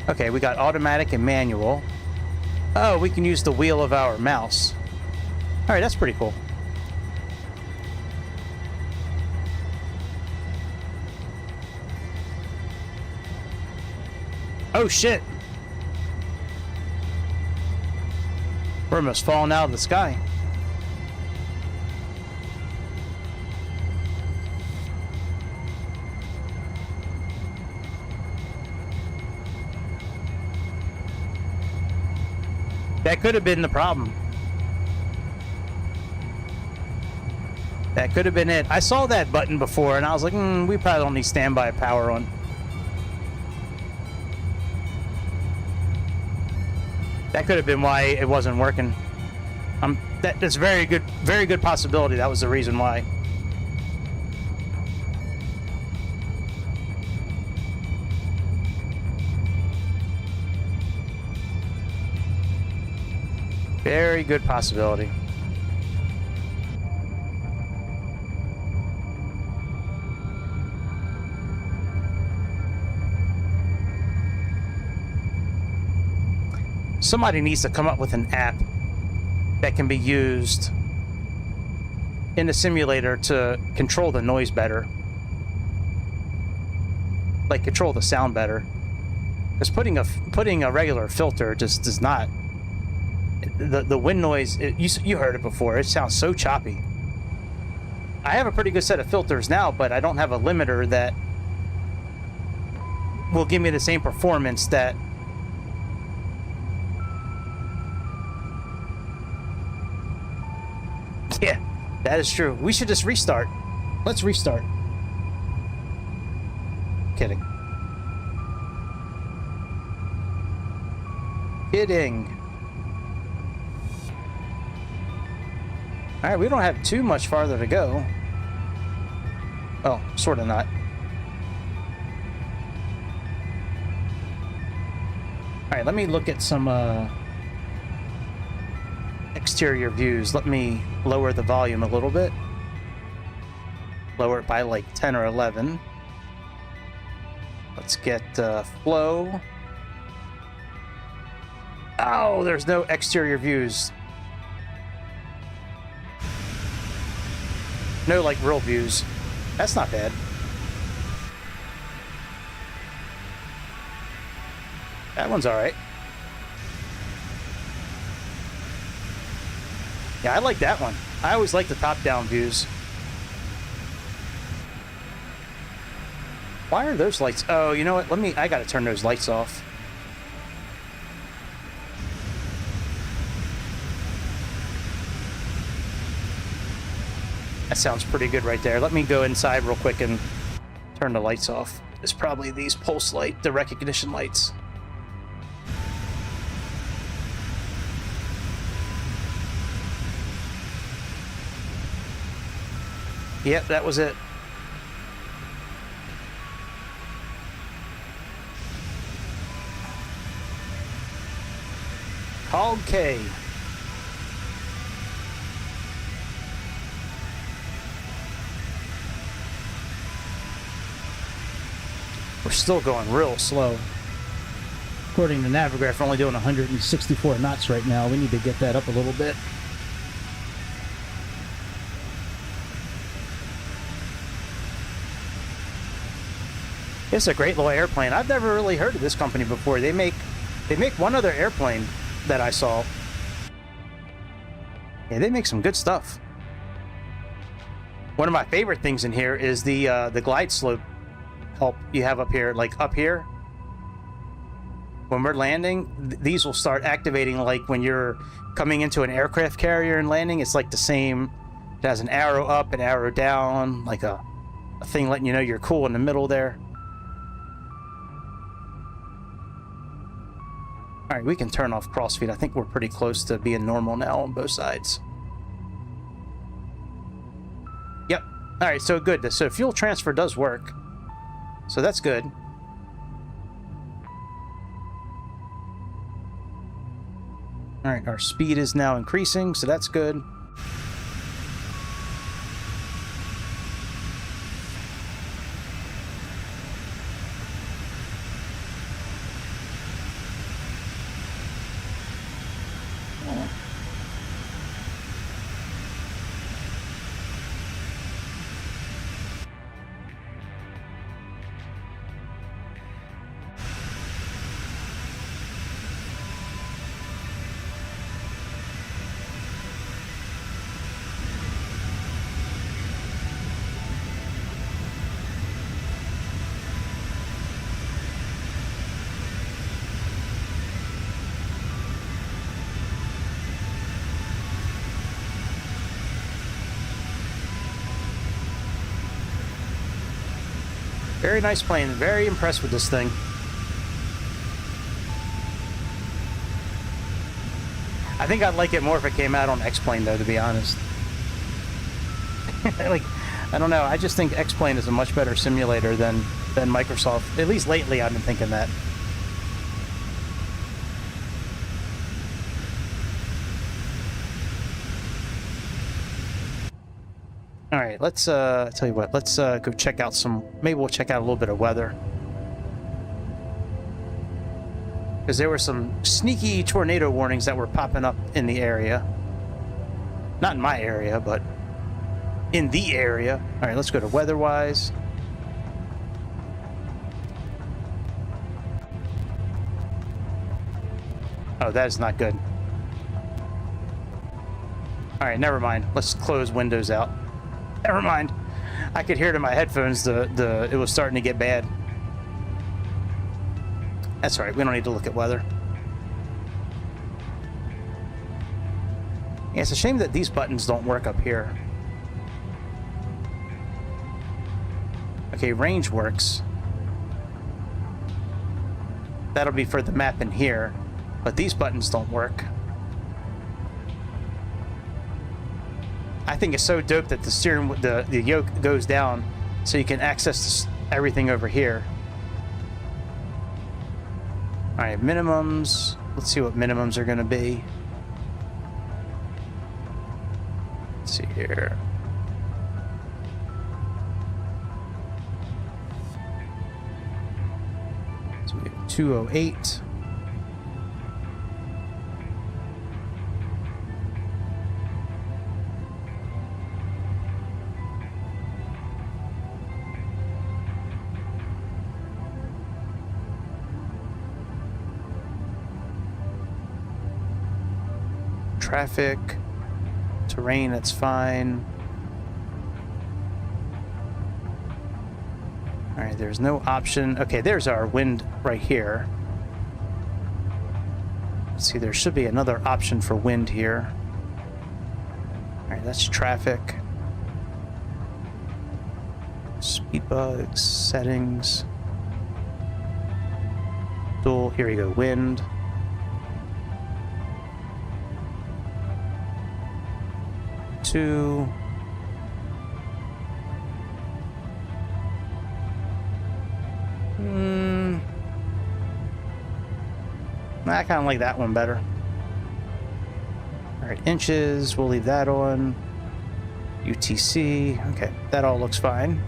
Okay, we got automatic and manual. Oh, we can use the wheel of our mouse. All right, that's pretty cool. Oh shit! We're almost falling out of the sky. That could have been the problem. That could have been it. I saw that button before and I was like, we probably don't need standby power on. That could have been why it wasn't working. That's very good possibility. That was the reason why. Very good possibility. Somebody needs to come up with an app that can be used in the simulator to control the noise better. Like control the sound better. Because putting a regular filter just does not. The wind noise, you heard it before, it sounds so choppy. I have a pretty good set of filters now, but I don't have a limiter that will give me the same performance that yeah, that is true. We should just restart. Let's restart. Kidding. Kidding. Alright, we don't have too much farther to go. Oh, sort of not. Alright, let me look at some exterior views. Let me lower the volume a little bit. Lower it by like 10 or 11. Let's get flow. Oh, there's no exterior views. No, like, real views. That's not bad. That one's alright. Yeah, I like that one. I always like the top-down views. Why are those lights? Oh, you know what? I gotta turn those lights off. That sounds pretty good right there. Let me go inside real quick and turn the lights off. It's probably these pulse light, the recognition lights. Yep, that was it. Called K. We're still going real slow. According to Navigraph, we're only doing 164 knots right now. We need to get that up a little bit. It's a great little airplane. I've never really heard of this company before. They make one other airplane that I saw. Yeah, they make some good stuff. One of my favorite things in here is the glide slope help you have up here. Like up here, when we're landing, these will start activating like when you're coming into an aircraft carrier and landing. It's like the same. It has an arrow up, an arrow down, like a thing letting you know you're cool in the middle there. All right, we can turn off crossfeed. I think we're pretty close to being normal now on both sides. Yep. All right, so good. So fuel transfer does work. So that's good. All right, our speed is now increasing, so that's good. Very nice plane. Very impressed with this thing. I think I'd like it more if it came out on X-Plane, though, to be honest. Like, I don't know. I just think X-Plane is a much better simulator than Microsoft. At least lately, I've been thinking that. All right, let's tell you what. Let's go check out some. Maybe we'll check out a little bit of weather, because there were some sneaky tornado warnings that were popping up in the area. Not in my area, but in the area. All right, let's go to weather-wise. Oh, that is not good. All right, never mind. Let's close windows out. Never mind. I could hear it in my headphones. It was starting to get bad. That's all right. We don't need to look at weather. Yeah, it's a shame that these buttons don't work up here. Okay, range works. That'll be for the map in here, but these buttons don't work. I think it's so dope that the steering, the yoke goes down so you can access everything over here. All right, minimums. Let's see what minimums are going to be. Let's see here. So we have 208. Traffic, terrain, that's fine. All right, there's no option. Okay, there's our wind right here. Let's see, there should be another option for wind here. All right, that's traffic. Speed bugs, settings. Dual, here we go, wind. Two. I kind of like that one better. All right, inches, we'll leave that on. UTC, okay, that all looks fine.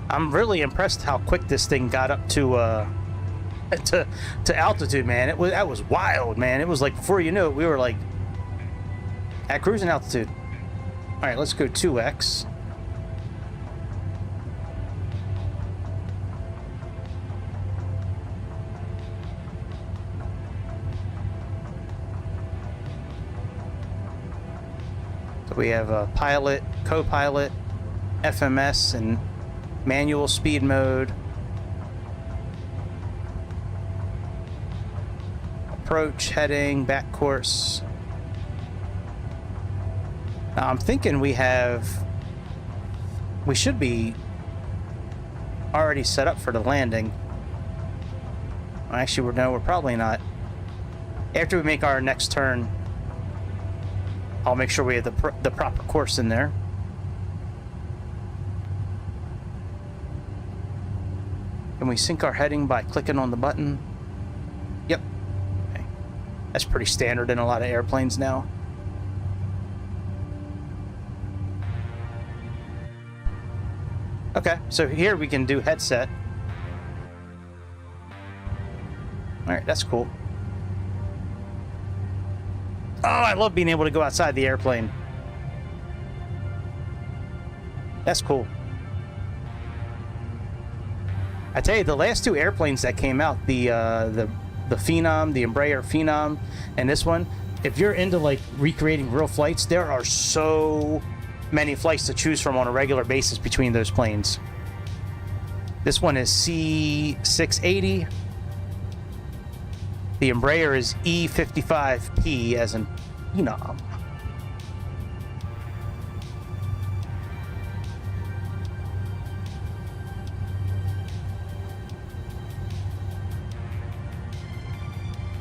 I'm really impressed how quick this thing got up to altitude, man. That was wild, man. It was like before you knew it, we were like at cruising altitude. All right, let's go 2x. So we have a pilot, co-pilot, FMS, and manual speed mode. Approach, heading, back course. Now I'm thinking we should be already set up for the landing. Actually, we're probably not. After we make our next turn, I'll make sure we have the proper course in there. Can we sync our heading by clicking on the button? Yep. Okay. That's pretty standard in a lot of airplanes now. Okay, so here we can do headset. All right, that's cool. Oh, I love being able to go outside the airplane. That's cool. I tell you, the last two airplanes that came out, the Phenom, the Embraer Phenom, and this one, if you're into like recreating real flights, there are so many flights to choose from on a regular basis between those planes. This one is C680. The Embraer is E55P, as in Phenom.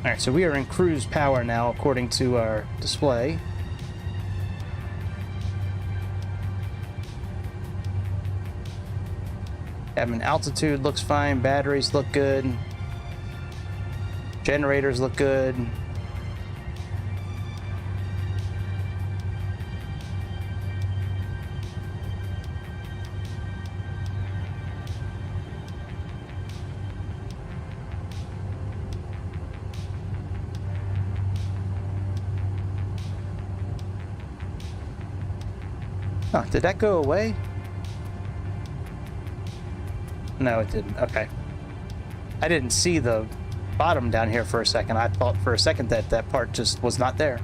Alright, so we are in cruise power now, according to our display. Cabin altitude looks fine, batteries look good, generators look good. Huh, did that go away? No, it didn't. Okay. I didn't see the bottom down here for a second. I thought for a second that that part just was not there.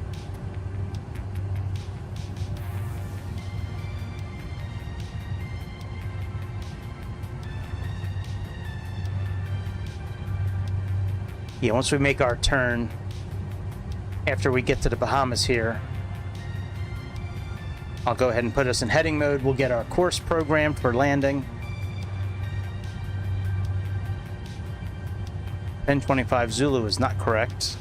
Yeah, once we make our turn, after we get to the Bahamas here, I'll go ahead and put us in heading mode. We'll get our course programmed for landing. 1025 Zulu is not correct.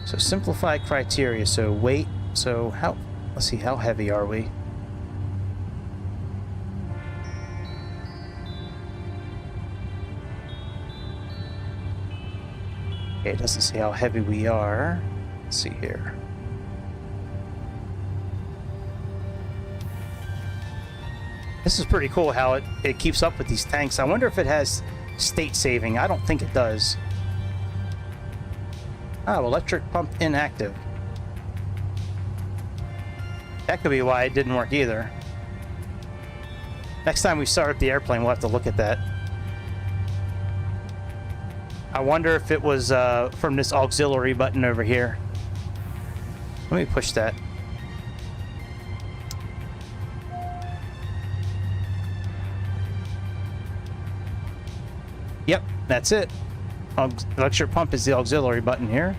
So simplify criteria. So weight. So how, let's see, how heavy are we? Okay, it doesn't say how heavy we are. Let's see here. This is pretty cool how it keeps up with these tanks. I wonder if it has state saving. I don't think it does. Oh, electric pump inactive. That could be why it didn't work either. Next time we start up the airplane, we'll have to look at that. I wonder if it was from this auxiliary button over here. Let me push that. Yep, that's it. Electric pump is the auxiliary button here.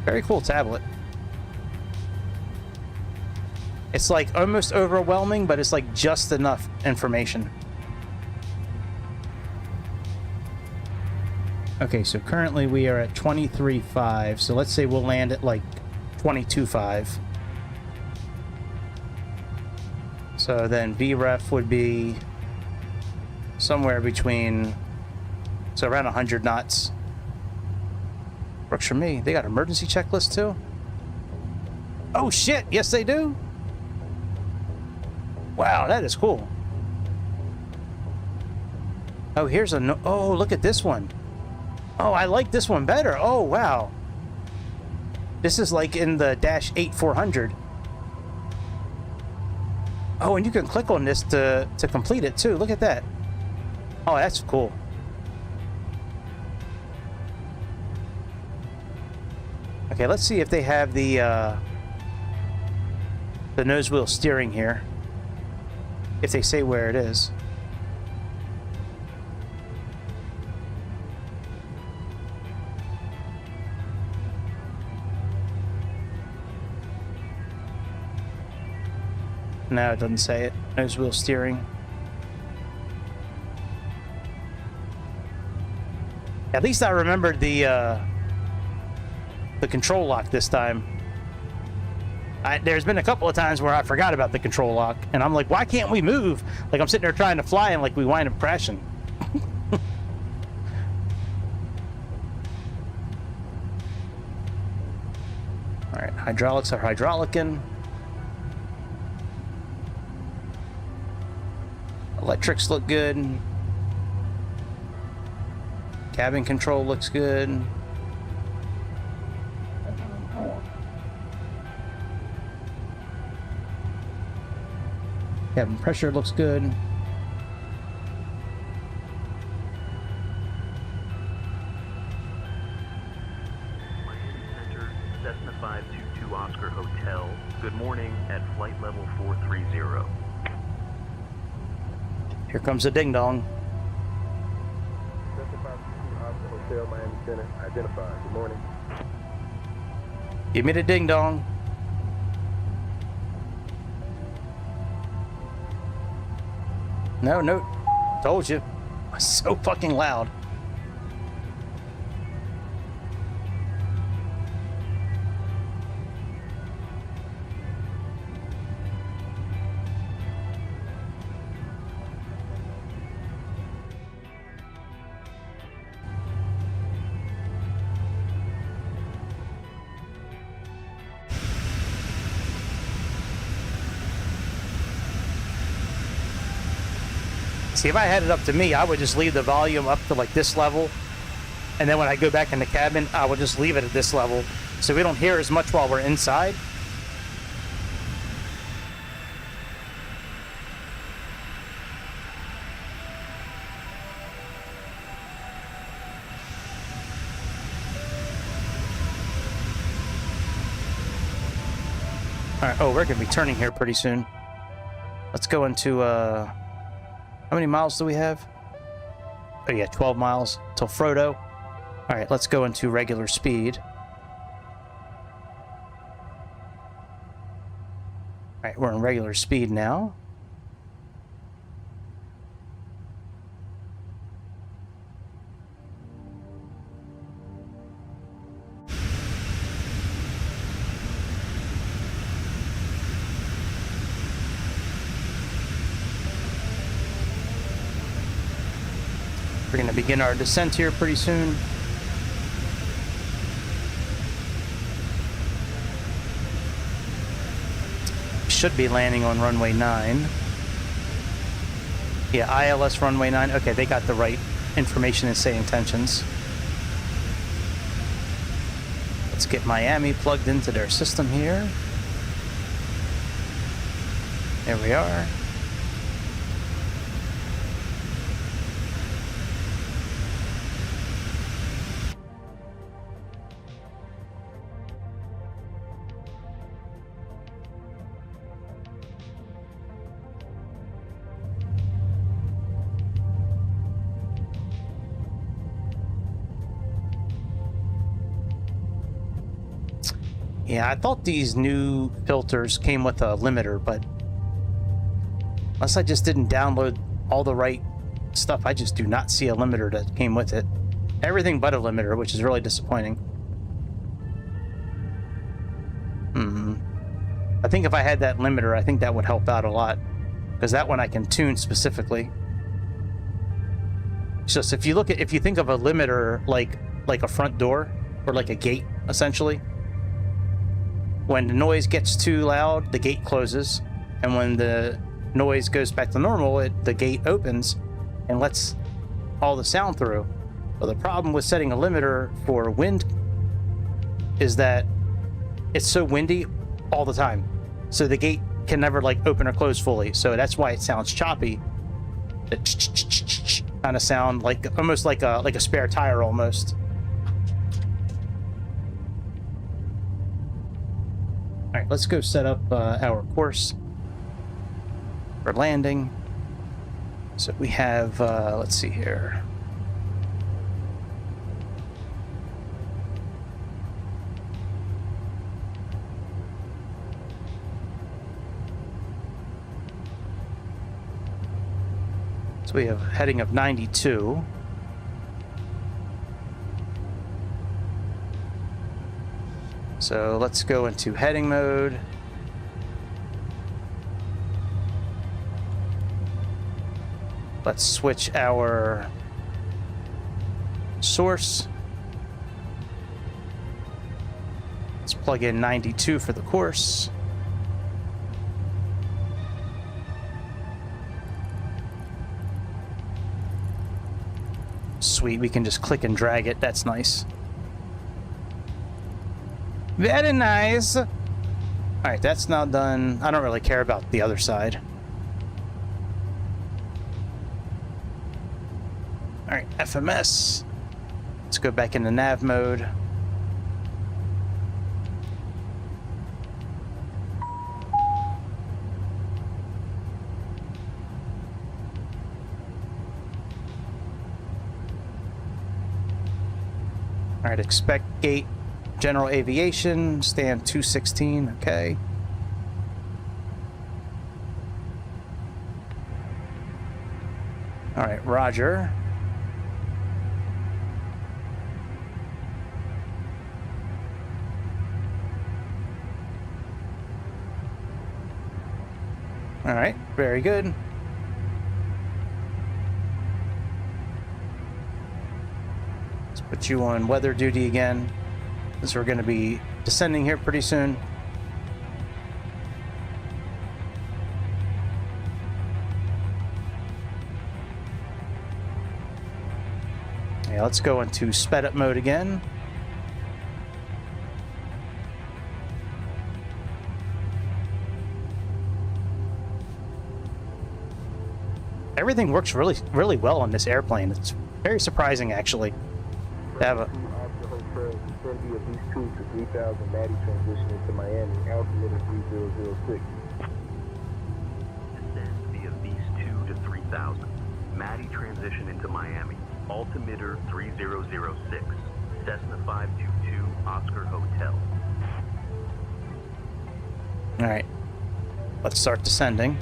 Very cool tablet. It's like almost overwhelming, but it's like just enough information. Okay, so currently we are at 23.5. So let's say we'll land at like 22.5. So then VREF would be somewhere between, so around 100 knots. Works for me. They got emergency checklist too? Oh shit, yes they do. Wow, that is cool. Oh, here's a no, oh, look at this one. Oh, I like this one better. Oh, wow. This is like in the -8-400. Oh, and you can click on this to complete it too. Look at that. Oh, that's cool. Okay, let's see if they have the nose wheel steering here. If they say where it is. No, it doesn't say it. Nose wheel steering. At least I remembered the control lock this time. There's been a couple of times where I forgot about the control lock, and I'm like, why can't we move? Like, I'm sitting there trying to fly, and like we wind up crashing. All right, hydraulics are hydraulicing. Electrics look good. Cabin control looks good. Cabin pressure looks good. Miami Center, Cessna 522 Oscar Hotel. Good morning at flight level 430. Here comes the ding dong. Cessna 522 Oscar Hotel, Miami Center. Identified. Good morning. Give me the ding dong. No, no. Told you. It's so fucking loud. See, if I had it up to me, I would just leave the volume up to like this level. And then when I go back in the cabin, I would just leave it at this level. So we don't hear as much while we're inside. Alright, oh, we're gonna be turning here pretty soon. Let's go into, how many miles do we have? Oh yeah, 12 miles till Frodo. Alright, let's go into regular speed. Alright, we're in regular speed now. We're going to begin our descent here pretty soon. Should be landing on runway 9. Yeah, ILS runway 9. Okay, they got the right information and say intentions. Let's get Miami plugged into their system here. There we are. Yeah, I thought these new filters came with a limiter, but unless I just didn't download all the right stuff, I just do not see a limiter that came with it. Everything but a limiter, which is really disappointing. I think if I had that limiter, I think that would help out a lot, because that one I can tune specifically. It's just if you think of a limiter like a front door or like a gate, essentially. When the noise gets too loud, the gate closes, and when the noise goes back to normal, the gate opens and lets all the sound through. But the problem with setting a limiter for wind is that it's so windy all the time, so the gate can never like open or close fully. So that's why it sounds choppy. That kind of sound like almost like a spare tire almost. All right, let's go set up our course for landing. So we have, let's see here. So we have a heading of 92. So let's go into heading mode. Let's switch our source. Let's plug in 92 for the course. Sweet, we can just click and drag it. That's nice. Very nice. All right, that's now done. I don't really care about the other side. All right, FMS. Let's go back into nav mode. All right, expect gate. General Aviation, stand 216, okay. All right, roger. All right, very good. Let's put you on weather duty again, since we're going to be descending here pretty soon. Yeah, let's go into sped up mode again. Everything works really well on this airplane. It's very surprising, actually, to have a descend via Beast 2 to 3000 MADIZ transition into Miami, altimeter 3006. Descend via Beast 2 to 3000. MADIZ transition into Miami, altimeter 3006. Cessna 522 Oscar Hotel. All right, let's start descending.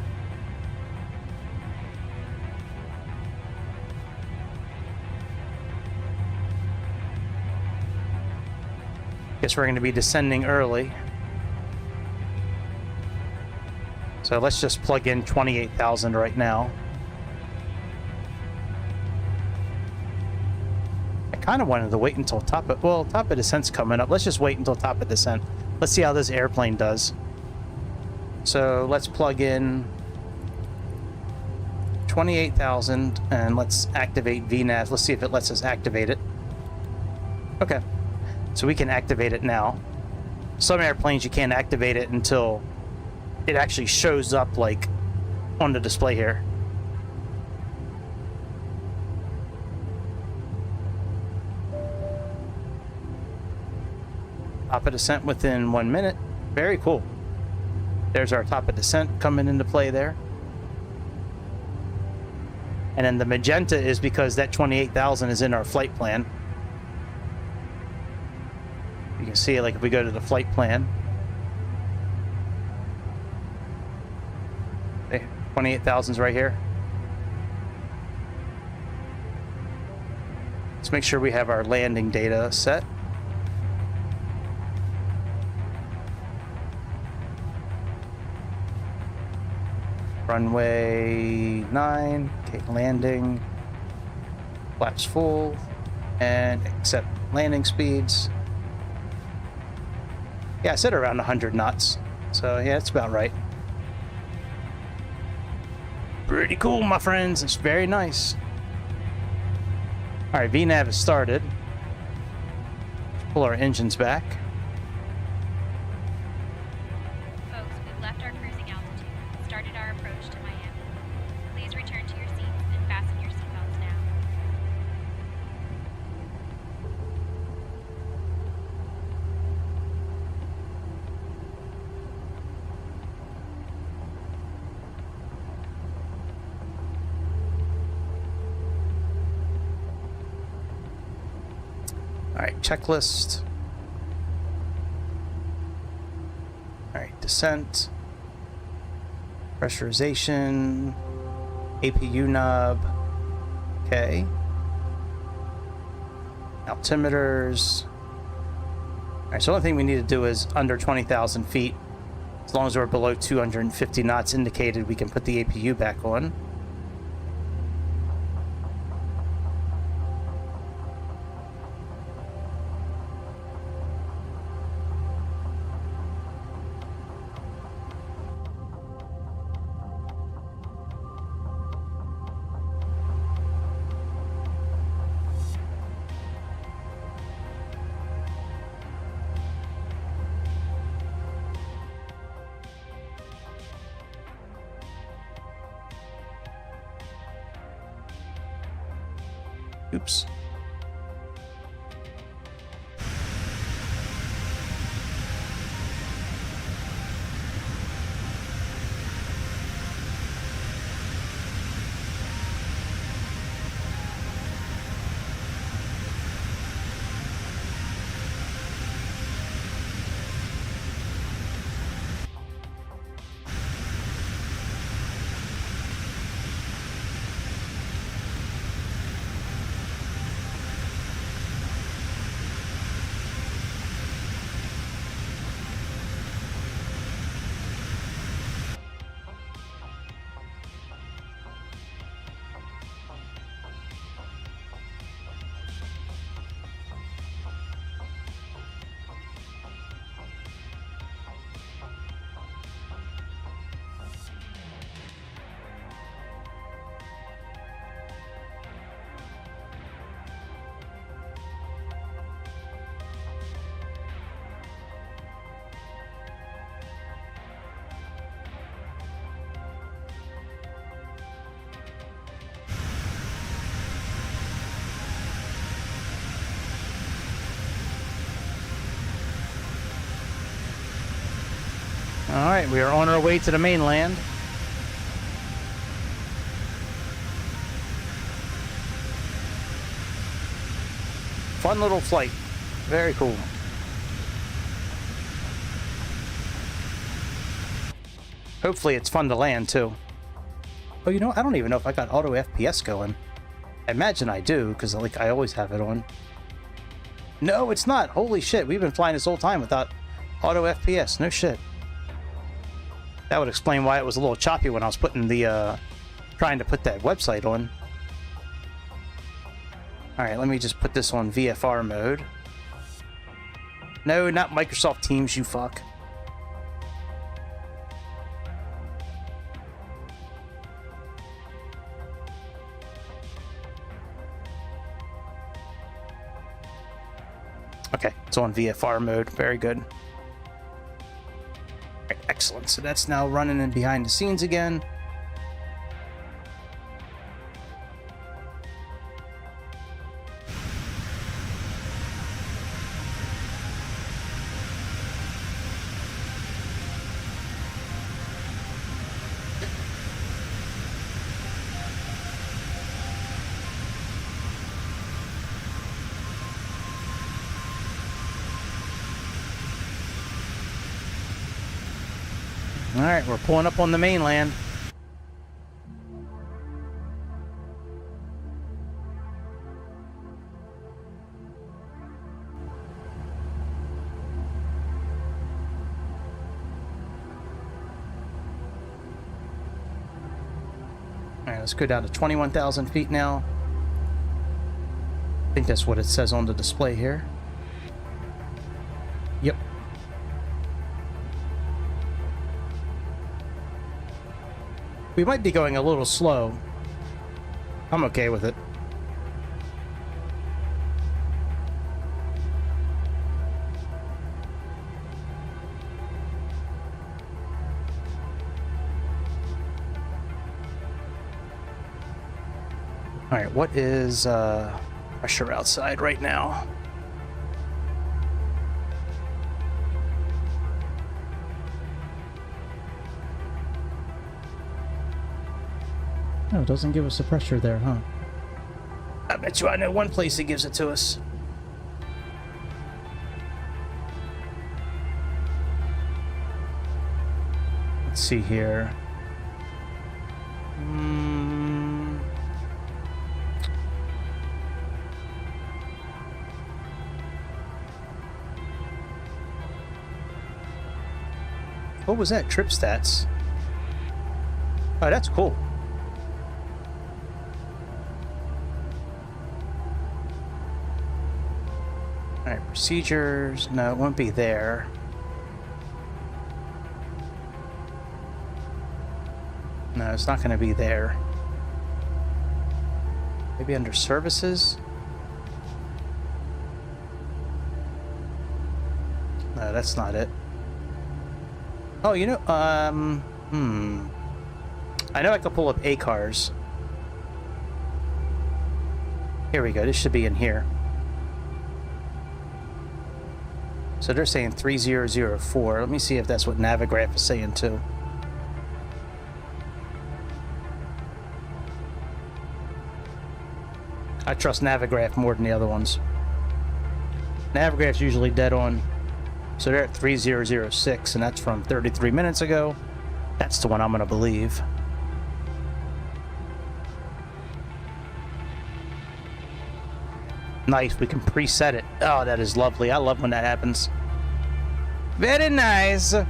Guess we're going to be descending early. So let's just plug in 28,000 right now. I kind of wanted to wait until top of descent's coming up. Let's just wait until top of descent. Let's see how this airplane does. So let's plug in 28,000 and let's activate VNAV. Let's see if it lets us activate it. Okay. So we can activate it now. Some airplanes you can't activate it until it actually shows up like on the display here. Top of descent within 1 minute. Very cool. There's our top of descent coming into play there. And then the magenta is because that 28,000 is in our flight plan. You can see, like, if we go to the flight plan, okay, 28,000's right here. Let's make sure we have our landing data set. Runway 9, okay, landing, flaps full, and accept landing speeds. Yeah, I said around 100 knots. So yeah, it's about right. Pretty cool, my friends. It's very nice. All right, VNAV is started. Let's pull our engines back. Folks, we've left our cruising altitude and started our approach to Miami. Please return to your seats and fasten your seatbelts now. All right, checklist. All right, descent, pressurization, APU knob. Okay. Altimeters. All right, so the only thing we need to do is under 20,000 feet. As long as we're below 250 knots indicated, we can put the APU back on. Oops. Alright, we are on our way to the mainland. Fun little flight. Very cool. Hopefully it's fun to land too. Oh, you know, I don't even know if I got auto FPS going. I imagine I do, because like I always have it on. No, it's not. Holy shit, we've been flying this whole time without auto FPS. No shit. That would explain why it was a little choppy when I was putting the, trying to put that website on. Alright, let me just put this on VFR mode. No, not Microsoft Teams, you fuck. Okay, it's on VFR mode. Very good. Right, excellent. So that's now running in behind the scenes again. Alright, we're pulling up on the mainland. Alright, let's go down to 21,000 feet now. I think that's what it says on the display here. Yep. We might be going a little slow. I'm okay with it. All right, what is pressure outside right now? No, it doesn't give us the pressure there, huh? I bet you I know one place that gives it to us. Let's see here. What was that? Trip stats. Oh, that's cool. Alright, procedures. No, it won't be there. No, it's not going to be there. Maybe under services? No, that's not it. Oh, you know, I know I could pull up ACARs. Here we go. This should be in here. So they're saying 3004. Let me see if that's what Navigraph is saying too. I trust Navigraph more than the other ones. Navigraph's usually dead on. So they're at 3006, and that's from 33 minutes ago. That's the one I'm going to believe. Nice, we can preset it. Oh, that is lovely. I love when that happens. Very nice. All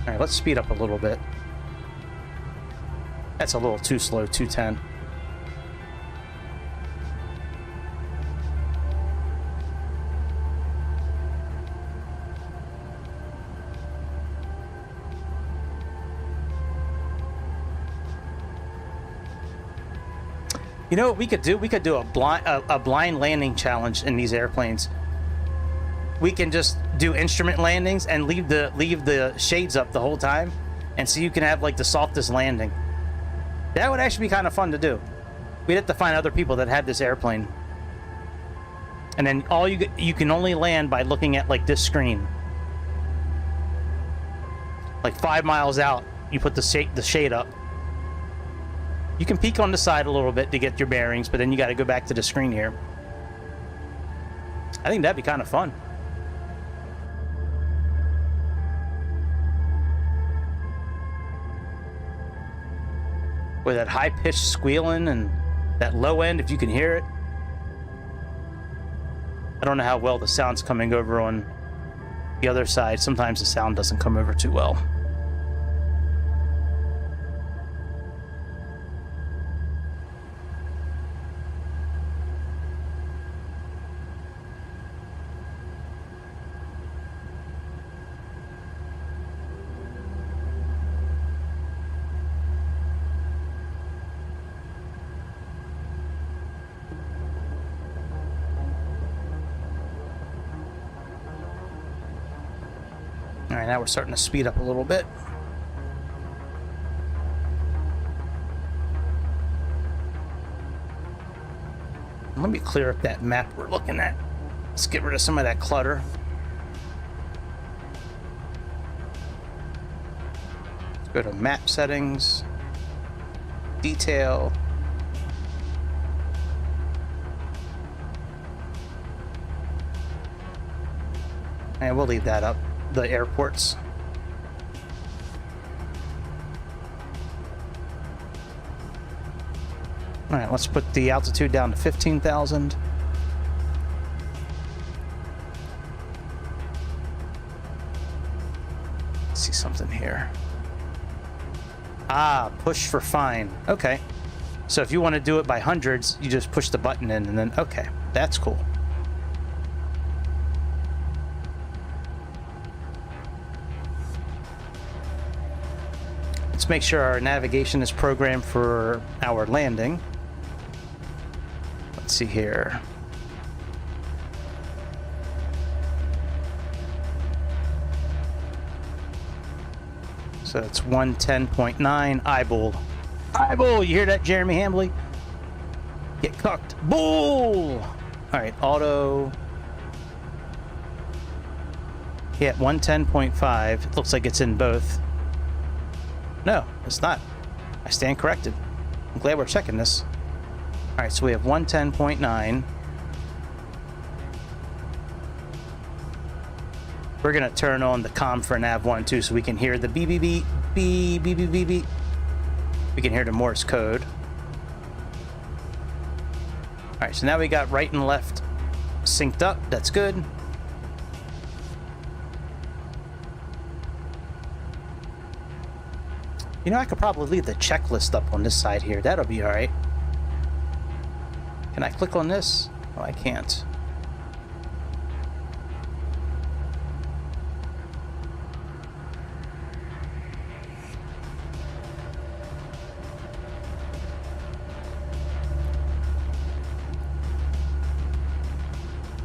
right, let's speed up a little bit. That's a little too slow, 210. You know what we could do? We could do a blind landing challenge in these airplanes. We can just do instrument landings and leave the shades up the whole time, and so you can have like the softest landing. That would actually be kind of fun to do. We'd have to find other people that had this airplane. And then you can only land by looking at like this screen. Like 5 miles out, you put the shade up. You can peek on the side a little bit to get your bearings, but then you got to go back to the screen here. I think that'd be kind of fun. With that high-pitched squealing and that low end, if you can hear it. I don't know how well the sound's coming over on the other side. Sometimes the sound doesn't come over too well. All right, now we're starting to speed up a little bit. Let me clear up that map we're looking at. Let's get rid of some of that clutter. Let's go to map settings, detail. And we'll leave that up. The airports. All right, let's put the altitude down to 15,000. See something here. Ah, push for fine. Okay. So if you want to do it by hundreds, you just push the button in and then, okay, that's cool. Let's make sure our navigation is programmed for our landing. Let's see here. So it's 110.9 eyeball. Eyeball, you hear that, Jeremy Hambley? Get cooked. Bull! Alright, auto. Yeah, 110.5. It looks like it's in both. No, it's not. I stand corrected. I'm glad we're checking this. Alright, so we have 110.9. We're gonna turn on the comm for nav 1 too, so we can hear the beep beep beep beep beep beep beep beep. We can hear the Morse code. Alright, so now we got right and left synced up. That's good. You know, I could probably leave the checklist up on this side here. That'll be alright. Can I click on this? Oh, I can't.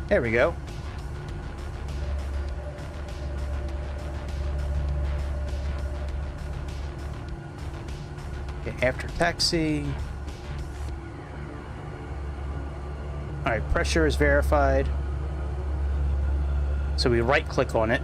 There we go. Okay, after taxi. Alright, pressure is verified. So we right click on it.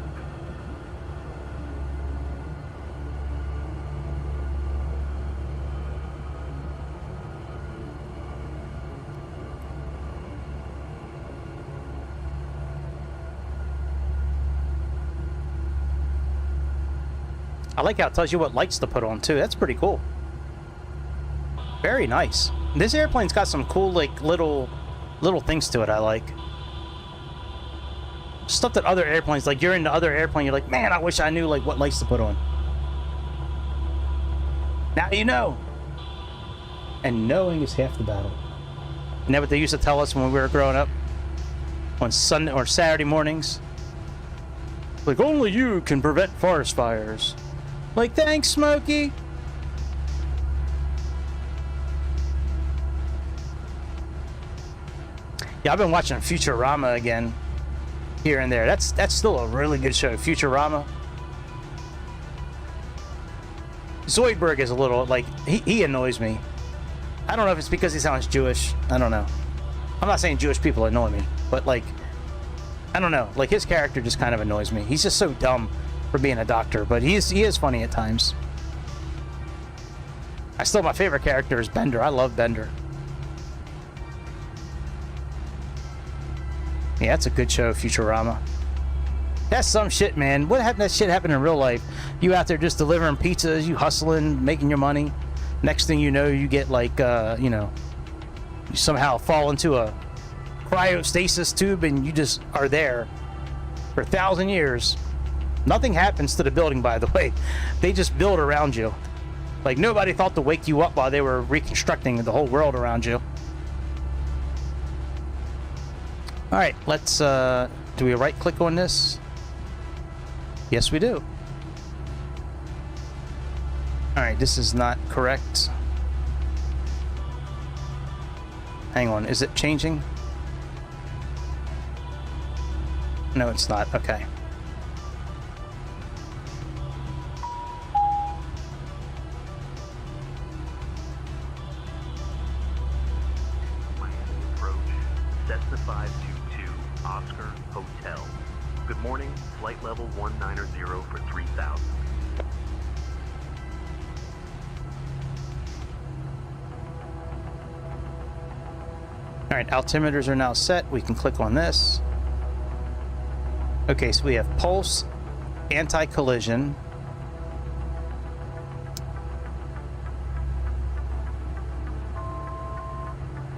I like how it tells you what lights to put on too. That's pretty cool. Very nice. This airplane's got some cool, like, little things to it I like. Stuff that other airplanes, like, you're in the other airplane, you're like, man, I wish I knew, like, what lights to put on. Now you know. And knowing is half the battle. Isn't that what they used to tell us when we were growing up? On Sunday or Saturday mornings? Like, only you can prevent forest fires. Like, thanks, Smokey. Yeah, I've been watching Futurama again, here and there. That's still a really good show, Futurama. Zoidberg is a little, like, he annoys me. I don't know if it's because he sounds Jewish. I don't know. I'm not saying Jewish people annoy me, but like, I don't know. Like his character just kind of annoys me. He's just so dumb for being a doctor, but he is funny at times. My favorite character is Bender. I love Bender. Yeah, that's a good show, Futurama. That's some shit, man. What happened? That shit happened in real life. You out there just delivering pizzas, you hustling, making your money. Next thing you know, you get like, you know, you somehow fall into a cryostasis tube and you just are there for 1,000 years. Nothing happens to the building, by the way. They just build around you. Like nobody thought to wake you up while they were reconstructing the whole world around you. All right, let's, do we right click on this? Yes, we do. All right, this is not correct. Hang on, is it changing? No, it's not. Okay. Miami approach, Cessna 522, Oscar Hotel. Good morning, flight level 190 for 3000. All right, altimeters are now set. We can click on this. Okay, so we have pulse, anti-collision,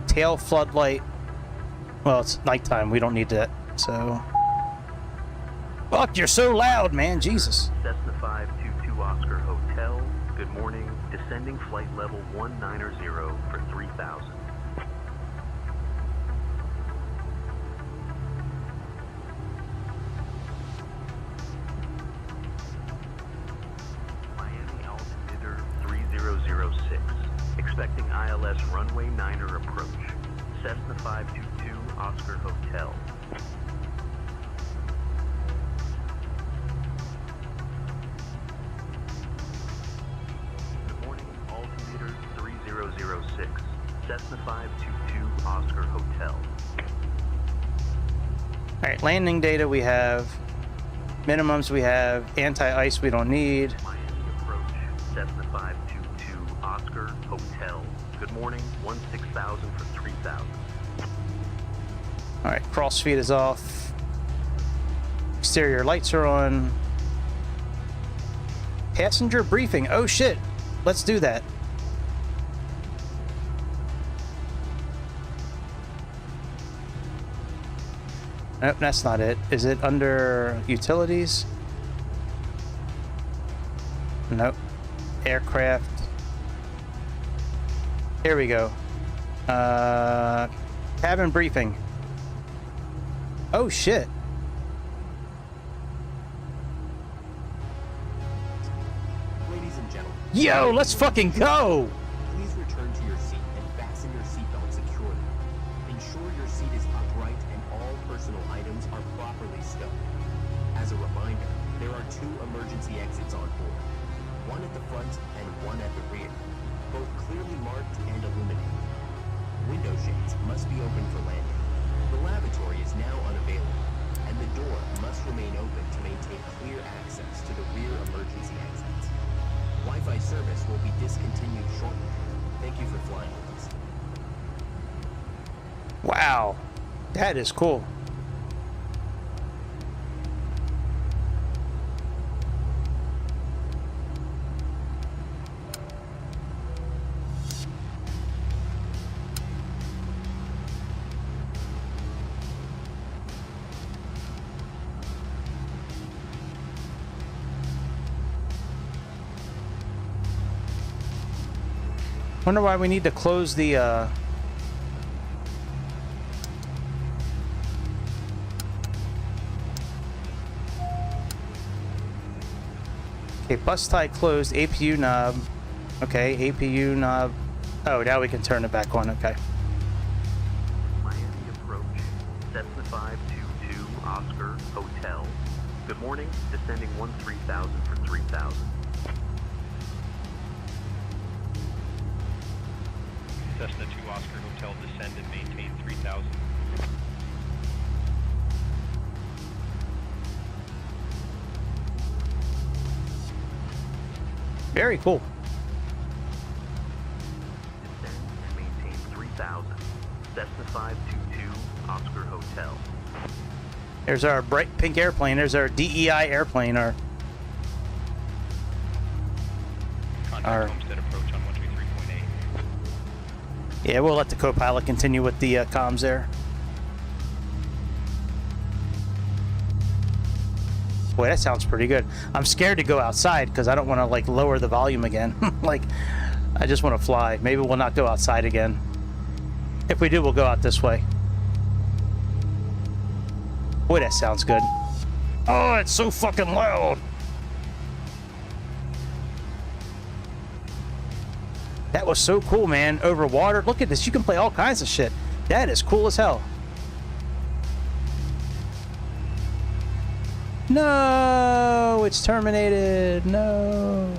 tail floodlight. Well, it's nighttime. We don't need that. So, fuck, you're so loud, man. Jesus. Cessna 522 Oscar Hotel. Good morning, descending flight level 190 for 3000. Expecting ILS runway 9er approach. Cessna 522 Oscar Hotel. Good morning, altimeter 3006. Cessna 522 Oscar Hotel. Alright, landing data we have. Minimums we have. Anti-ice we don't need. Miami approach. Cessna 522 Oscar Hotel. Good morning, 16,000 for 3,000. Alright, crossfeed is off. Exterior lights are on. Passenger briefing. Oh shit. Let's do that. Nope, that's not it. Is it under utilities? Nope. Aircraft. Here we go. Cabin briefing. Oh shit. Ladies and gentlemen, Yo, let's fucking go! please return to your seat and fasten your seatbelt securely. Ensure your seat is upright and all personal items are properly stowed. As a reminder, there are 2 emergency exits on board. One at the front and one at the rear, both clearly marked and illuminated. Window shades must be open for landing. The lavatory is now unavailable, and the door must remain open to maintain clear access to the rear emergency exits. Wi-Fi service will be discontinued shortly. Thank you for flying with us. Wow. That is cool. Wonder why we need to close the okay, bus tie closed, APU knob. Okay, APU knob. Oh, now we can turn it back on. Okay. Miami approach. Cessna 522 Oscar Hotel. Good morning, descending 13,000 for 3,000. Cessna 2 Oscar Hotel, descend and maintain 3000. Very cool. Descend and maintain 3000. Cessna 522 Oscar Hotel. There's our bright pink airplane. There's our DEI airplane. Our Contact Homestead approach on 123.8. yeah, we'll let the co-pilot continue with the comms there. Boy, that sounds pretty good. I'm scared to go outside because I don't want to like lower the volume again. Like, I just want to fly. Maybe we'll not go outside again. If we do, we'll go out this way. Boy, that sounds good. Oh, it's so fucking loud. That was so cool, man. Over water. Look at this. You can play all kinds of shit. That is cool as hell. No, it's terminated. No.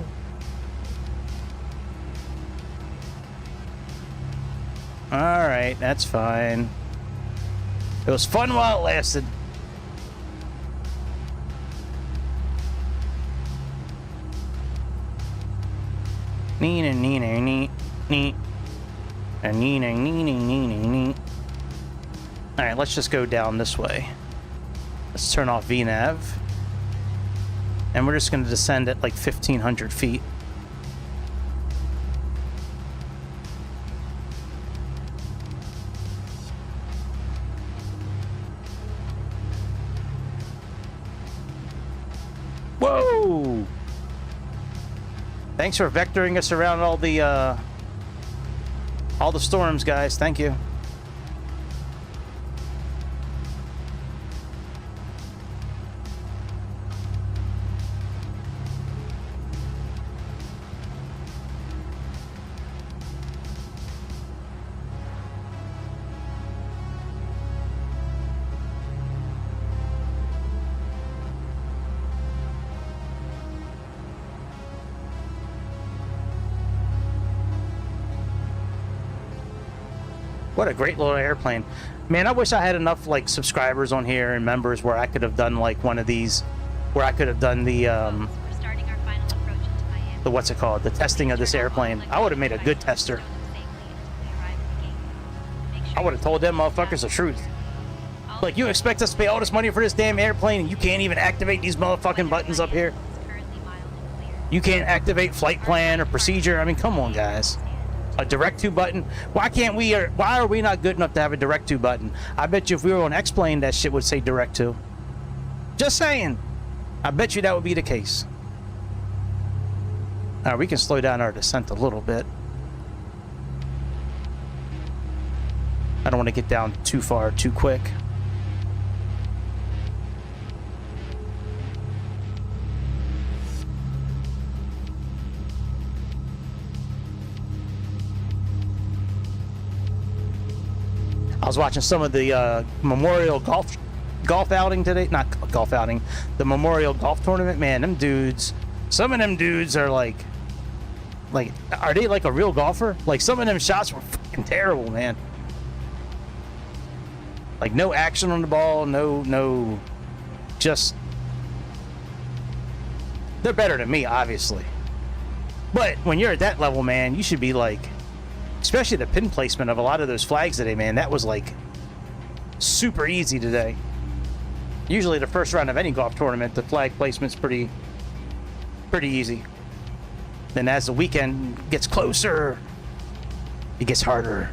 All right, that's fine. It was fun while it lasted. Neener, neener, neat, neat. And neener, neener, neener, neat. All right, let's just go down this way. Let's turn off VNAV. And we're just going to descend at like 1,500 feet. Whoa! Thanks for vectoring us around all the storms, guys. Thank you. What a great little airplane. Man, I wish I had enough like subscribers on here and members where I could have done like one of these, where I could have done the We're starting our final approach into Miami. what's it called? The testing of this airplane. I would have made a good tester. I would have told them motherfuckers the truth. Like, you expect us to pay all this money for this damn airplane and you can't even activate these motherfucking buttons up here? You can't activate flight plan or procedure? I mean, come on, guys. A direct to button? Why can't we, or why are we not good enough to have a direct to button? I bet you if we were on X-Plane, that shit would say direct to. Just saying. I bet you that would be the case. All right, we can slow down our descent a little bit. I don't want to get down too far too quick. I was watching some of the Memorial golf outing today. Not golf outing. The Memorial Golf Tournament. Man, them dudes. Some of them dudes are like, are they like a real golfer? Like, some of them shots were fucking terrible, man. Like, no action on the ball. No. Just. They're better than me, obviously. But when you're at that level, man, you should be like. Especially the pin placement of a lot of those flags today, man. That was like super easy today. Usually the first round of any golf tournament, the flag placement's pretty easy. Then as the weekend gets closer, it gets harder.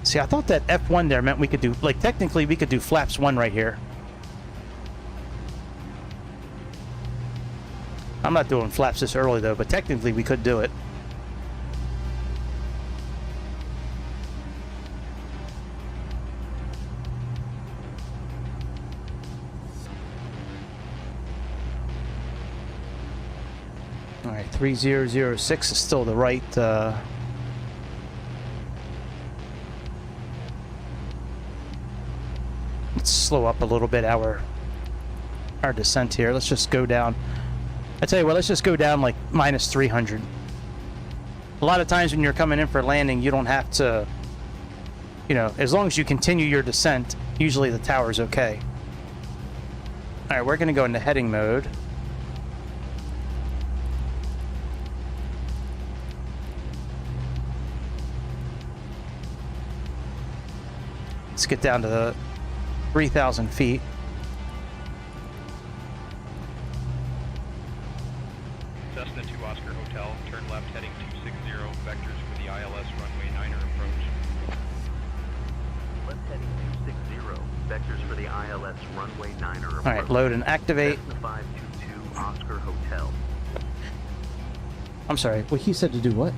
See, I thought that F1 there meant we could do, like, technically we could do flaps 1 right here. I'm not doing flaps this early though, but technically we could do it. All right, 3006 is still the right. Let's slow up a little bit our our descent here. Let's just go down. I tell you what, let's just go down like minus 300. A lot of times when you're coming in for landing, you don't have to, you know, as long as you continue your descent, usually the tower's okay. All right, we're going to go into heading mode. Let's get down to the 3,000 feet. Cessna 2 Oscar Hotel, turn left heading 260, vectors for the ILS runway 9er approach. Left heading 260, vectors for the ILS runway 9er approach. All right, load and activate. Cessna 522 Oscar Hotel. I'm sorry, well, he said to do what?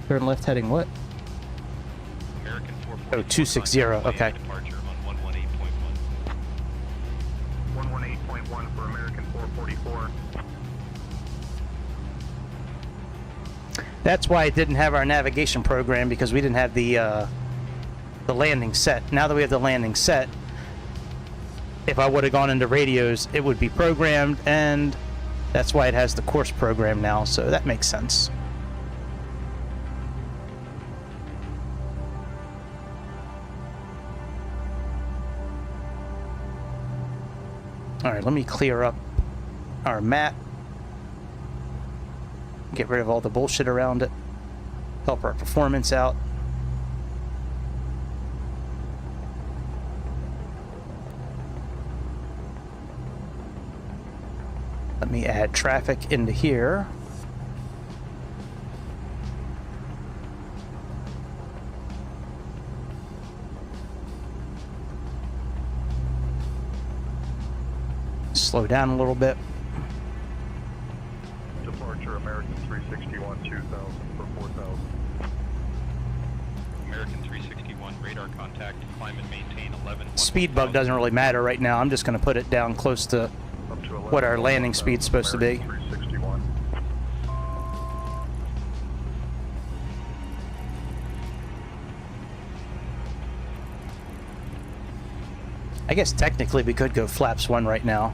Turn left heading what? American 444. Oh, 260, okay. Departure on 118.1. 118.1 for American 444. That's why it didn't have our navigation program, because we didn't have the landing set. Now that we have the landing set, if I would have gone into radios, it would be programmed, and that's why it has the course program now, so that makes sense. All right, let me clear up our map. Get rid of all the bullshit around it. Help our performance out. Let me add traffic into here. Slow down a little bit. Departure American 361 2000 for 4,000. American 361, radar contact, climb and maintain 11. Speed bug doesn't really matter right now. I'm just going to put it down close to what our landing speed's supposed to be. 361. I guess technically we could go flaps 1 right now.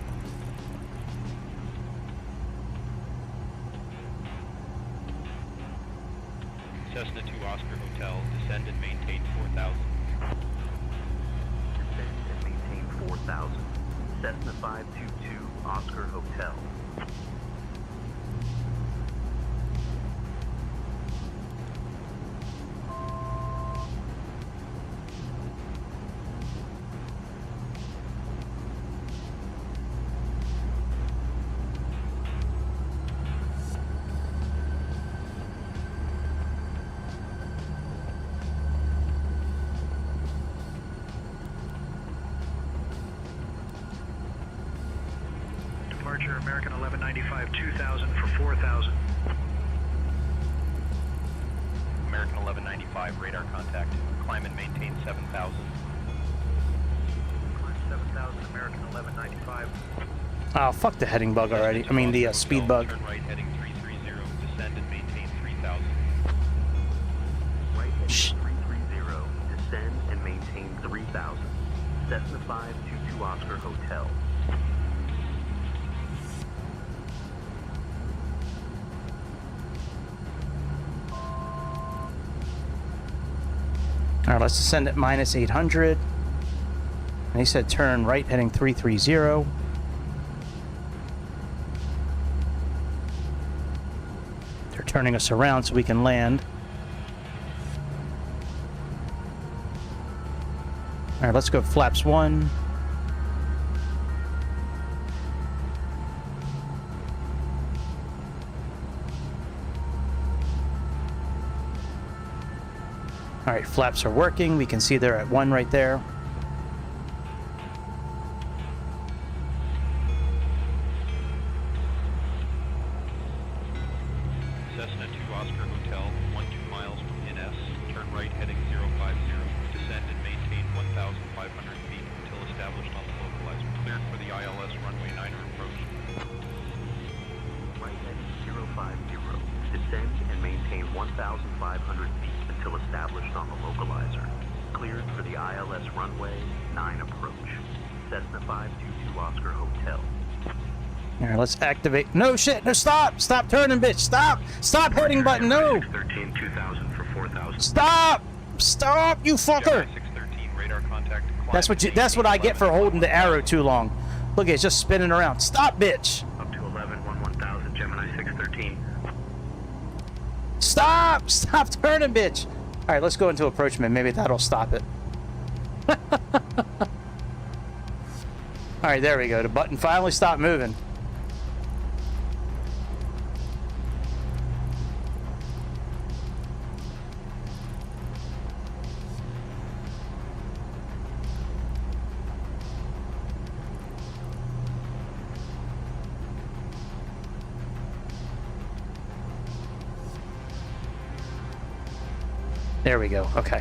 Cessna 2 Oscar Hotel, descend and maintain 4,000. Descend and maintain 4,000. Cessna 522 Oscar Hotel. Departure American 1195 2000 for 4,000. American 1195, radar contact, climb and maintain 7,000. Climb 7,000 American 1195. Oh, fuck the heading bug already. I mean the speed bug. Turn right heading 330, descend and maintain 3,000. Right heading 330, descend and maintain 3,000. Cessna 522 Oscar Hotel. All right, let's descend at minus 800. And he said turn right heading 330. They're turning us around so we can land. All right, let's go flaps 1. All right, flaps are working. We can see they're at 1 right there. Cessna 2 Oscar Hotel, 12 miles from NS, turn right heading 050, descend and maintain 1,500 feet until established on the localizer. Cleared for the ILS runway 9er approach. Right heading 050, descend and maintain 1,500 feet until established on the localizer. Cleared for the ILS runway 9 approach. Cessna 522 All right, let's activate. No shit, no, stop! Stop turning, bitch, stop! Stop hitting button, no! 613, 2000 for 4000. Stop! Stop, you fucker! Gemini 613, radar contact. That's what I get for holding the arrow too long. Look, it's just spinning around. Stop, bitch! Up to 11, 1000, Gemini 613. Stop! Stop turning, bitch! All right, let's go into approachment. Maybe that'll stop it. All right, there we go. The button finally stopped moving. There we go. Okay.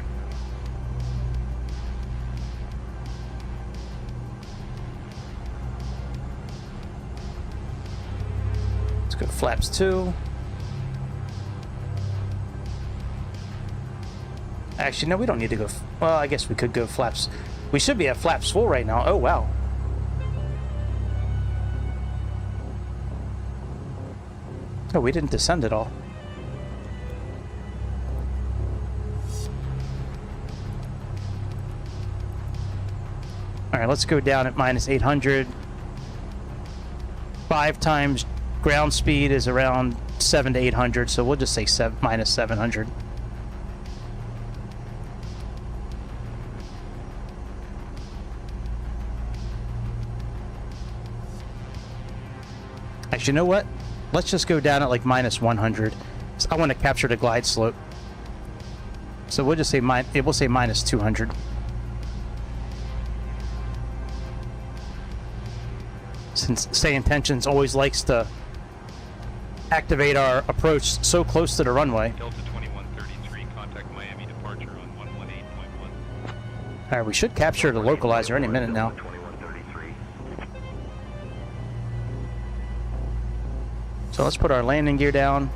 Let's go to flaps 2. Actually, no, we don't need to go. Well, I guess we could go flaps. We should be at flaps full right now. Oh, wow. Oh, we didn't descend at all. All right, let's go down at minus 800. 5 times ground speed is around 700 to 800, so we'll just say minus 700. Actually, you know what? Let's just go down at like minus 100. I want to capture the glide slope. So we'll just say we'll say minus 200. Since Say Intentions always likes to activate our approach so close to the runway. Delta 2133, contact Miami departure on 118.1. All right, we should capture the localizer any minute now. 2133. So let's put our landing gear down.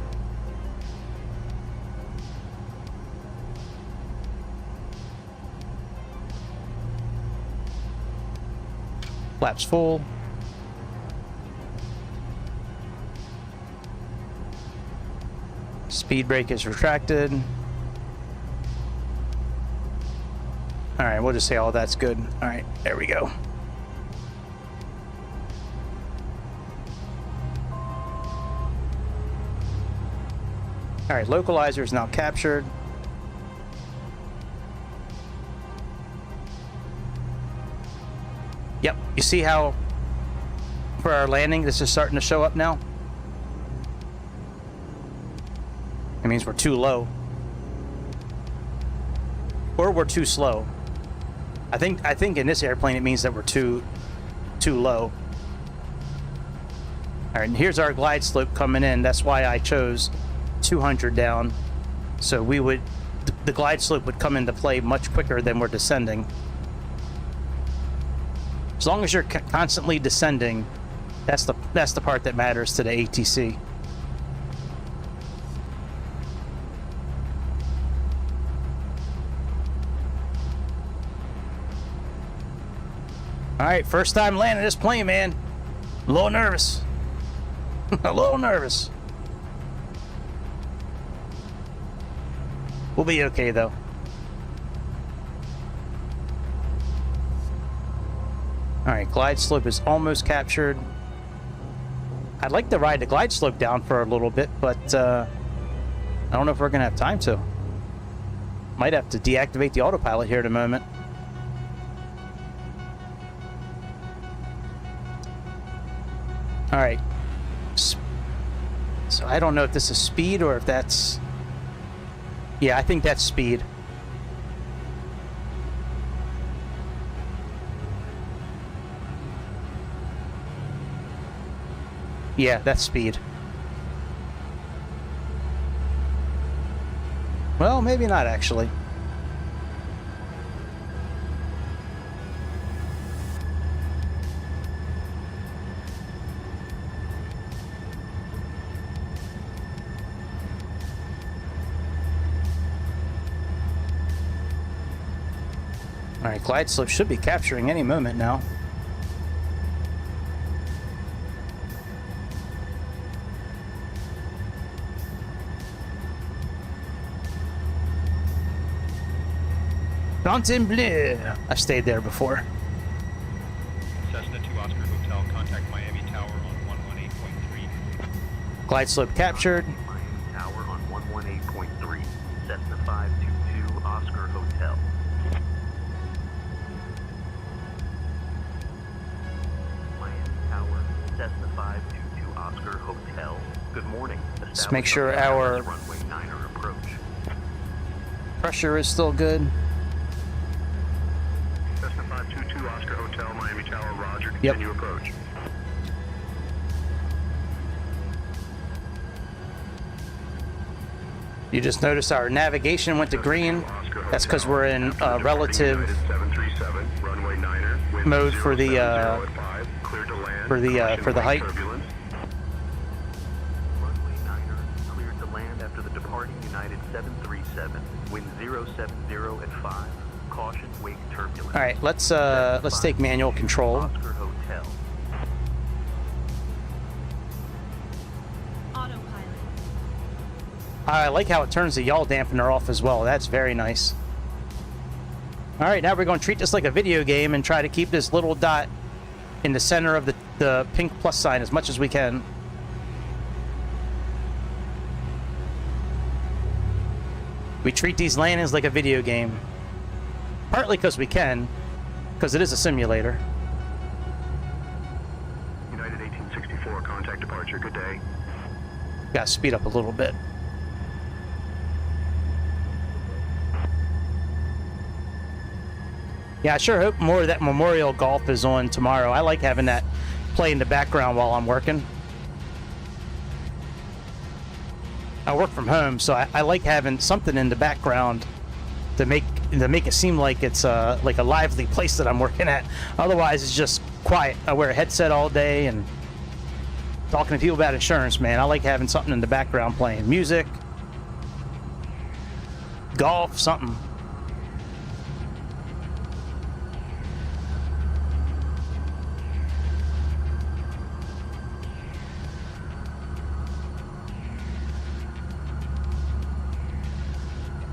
Flaps full. Speed brake is retracted. All right, we'll just say all that's good. All right, there we go. All right, localizer is now captured. Yep, you see how for our landing, this is starting to show up now? It means we're too low. Or we're too slow. I think in this airplane it means that we're too low. All right, and here's our glide slope coming in. That's why I chose 200 down. So the glide slope would come into play much quicker than we're descending. As long as you're constantly descending, that's the part that matters to the ATC. All right, first time landing this plane, man. A little nervous. A little nervous. We'll be okay, though. All right, glide slope is almost captured. I'd like to ride the glide slope down for a little bit, but I don't know if we're going to have time to. Might have to deactivate the autopilot here in a moment. All right. So I don't know if this is speed or if that's... Yeah, I think that's speed. Yeah, that's speed. Well, maybe not actually. All right, glide slope should be capturing any moment now. Fontainebleau. I've stayed there before. Cessna 2 Oscar Hotel, contact Miami Tower on 118.3. Glide slope captured. Miami Tower on 118.3. Cessna 522 Oscar Hotel. Miami Tower, Cessna 522 Oscar Hotel. Good morning. Let's make sure our runway 9er approach. pressure is still good. Cessna 522 Oscar Hotel, Miami Tower, roger. Yep. Continue approach. You just notice our navigation went to green. That's because we're in relative mode for the height. Runway 9er cleared to land after the departing United 737. Wind 070 at 5. Caution wake turbulence. All right, let's take manual control. Oscar Hotel. Autopilot. I like how it turns the yaw dampener off as well. That's very nice. All right, now we're going to treat this like a video game and try to keep this little dot in the center of the pink plus sign as much as we can. We treat these landings like a video game. Partly because we can, because it is a simulator. United 1864, contact departure. Good day. Got to speed up a little bit. Yeah, I sure hope more of that Memorial Golf is on tomorrow. I like having that play in the background while I'm working. I work from home, so I like having something in the background to make it seem like it's like a lively place that I'm working at. Otherwise, it's just quiet. I wear a headset all day and talking to people about insurance, man. I like having something in the background playing. Music, golf, something.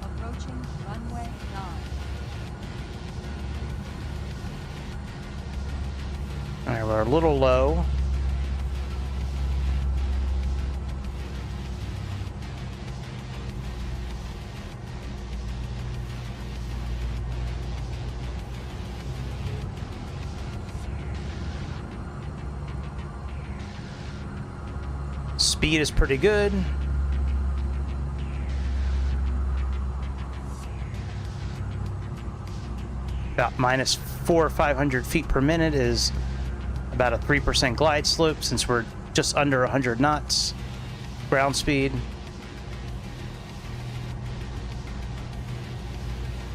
Approaching runway 9. All right, we're a little low. Speed is pretty good. About minus 400 or 500 feet per minute is about a 3% glide slope since we're just under 100 knots ground speed.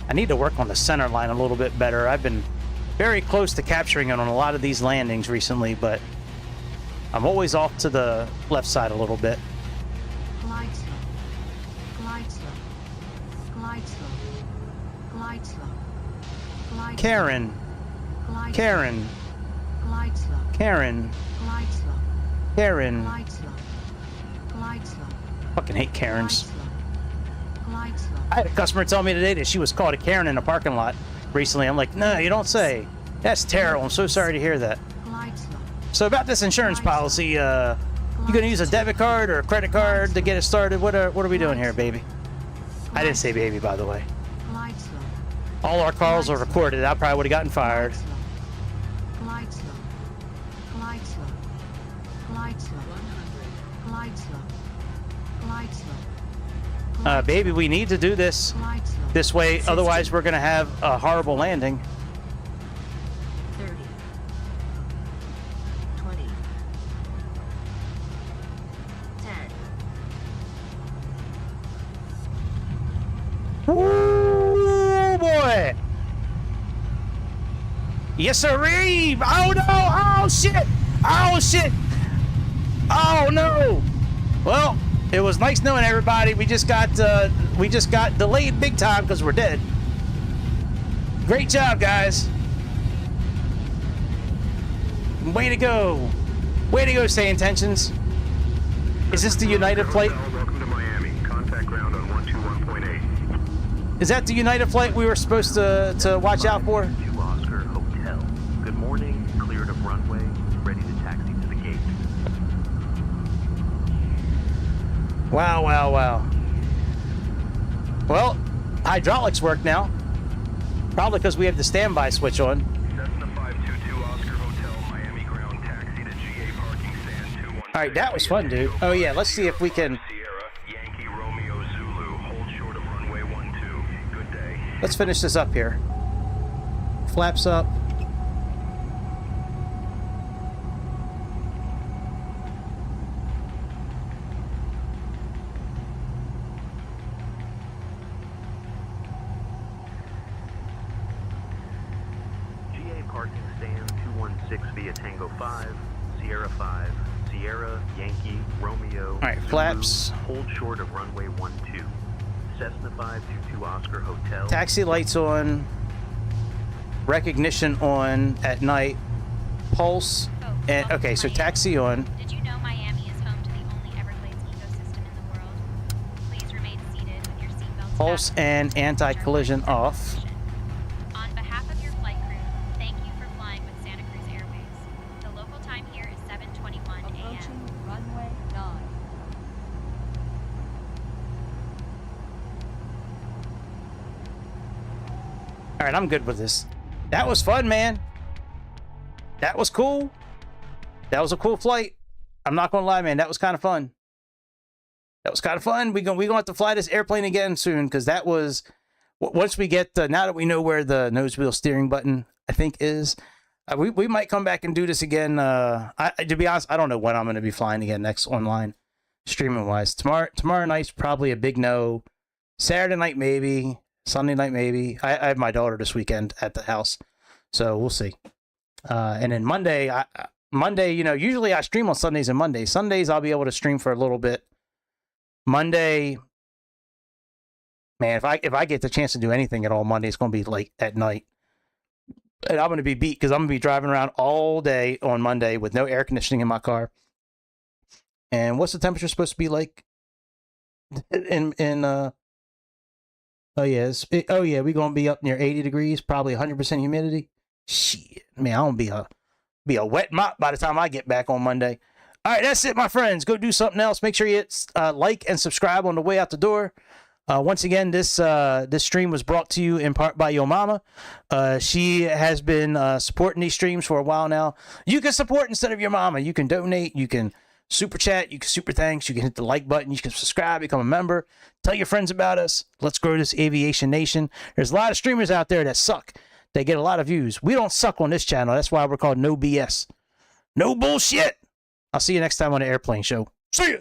I need to work on the center line a little bit better. I've been very close to capturing it on a lot of these landings recently, but I'm always off to the left side a little bit. Glide slope. Glide slope. Glide slope. Glide slope. Glide Karen. Glide Karen. Glide slope. Karen. Glide slope. Karen. Glide slope. Glide slope. Fucking hate Glide Karens. slope. Glide slope. I had a customer tell me today that she was called a Karen in a parking lot recently. I'm like, no, you don't say. That's terrible. I'm so sorry to hear that. Glide slope. So about this insurance policy, you gonna use a debit card or a credit card to get it started? What are we doing here, baby? I didn't say baby, by the way. Glide slope. All our calls are recorded. I probably would have gotten fired. Glide slope. Glide slope. Glide slope. 100. Glide slope. Glide slope. Baby, we need to do this Glide slope. this way. Otherwise, we're gonna have a horrible landing. 30. 20. 10. Ooh, boy. Yes, sirree. Oh, no. Oh, shit. Oh, shit. Oh, no. Well, it was nice knowing everybody. We just got delayed big time because we're dead. Great job, guys. Way to go. Way to go, Stay Intentions. Is this the United flight? Welcome to Miami. Contact ground on 121.8. Is that the United flight we were supposed to watch out for? 2 Oscar Hotel. Good morning. Cleared of runway. Ready to taxi to the gate. Wow, wow, wow. Well, hydraulics work now. Probably because we have the standby switch on. Cessna 522 Oscar Hotel, Miami ground taxi to GA parking stand 216. All right, that was fun, dude. Oh yeah, let's see if we can. Sierra, Yankee Romeo Zulu, hold short of runway 12. Good day. Let's finish this up here. Flaps up. GA parking stand 216 via Tango 5, Sierra 5, Sierra, Yankee, Romeo. All right, Zulu, flaps. Hold short of runway 12. Cessna 522 Oscar Hotel. Taxi lights on. Recognition on at night. Pulse. And okay, so taxi on. Did you know Miami is home to the only Everglades ecosystem in the world? Please remain seated with your seatbelts Pulse fastened. and anti-collision off. On behalf of your flight crew, thank you for flying with Santa Cruz Airways. The local time here is 7:21 a.m. Approaching runway 9. All right, I'm good with this. That was fun, man. That was cool. That was a cool flight. I'm not gonna lie, man. That was kind of fun. That was kind of fun. We gonna have to fly this airplane again soon because that was once we get now that we know where the nose wheel steering button I think is. We might come back and do this again. To be honest, I don't know when I'm gonna be flying again next online, streaming wise. Tomorrow night's probably a big no. Saturday night maybe. Sunday night maybe. I have my daughter this weekend at the house, so we'll see. And then Monday, you know, usually I stream on Sundays and Mondays. Sundays I'll be able to stream for a little bit. Monday, man, if I get the chance to do anything at all Monday, it's gonna be like at night, and I'm gonna be beat because I'm gonna be driving around all day on Monday with no air conditioning in my car. And what's the temperature supposed to be like? Oh yeah, we're gonna be up near 80 degrees, probably 100% humidity. Shit, man, I'm gonna be a wet mop by the time I get back on Monday. All right, that's it, my friends. Go do something else. Make sure you hit like and subscribe on the way out the door. Once again, this stream was brought to you in part by your mama. She has been supporting these streams for a while now. You can support instead of your mama. You can donate. You can super chat. You can super thanks. You can hit the like button. You can subscribe, become a member. Tell your friends about us. Let's grow this aviation nation. There's a lot of streamers out there that suck. They get a lot of views. We don't suck on this channel. That's why we're called No BS. No bullshit. I'll see you next time on the Airplane Show. See ya.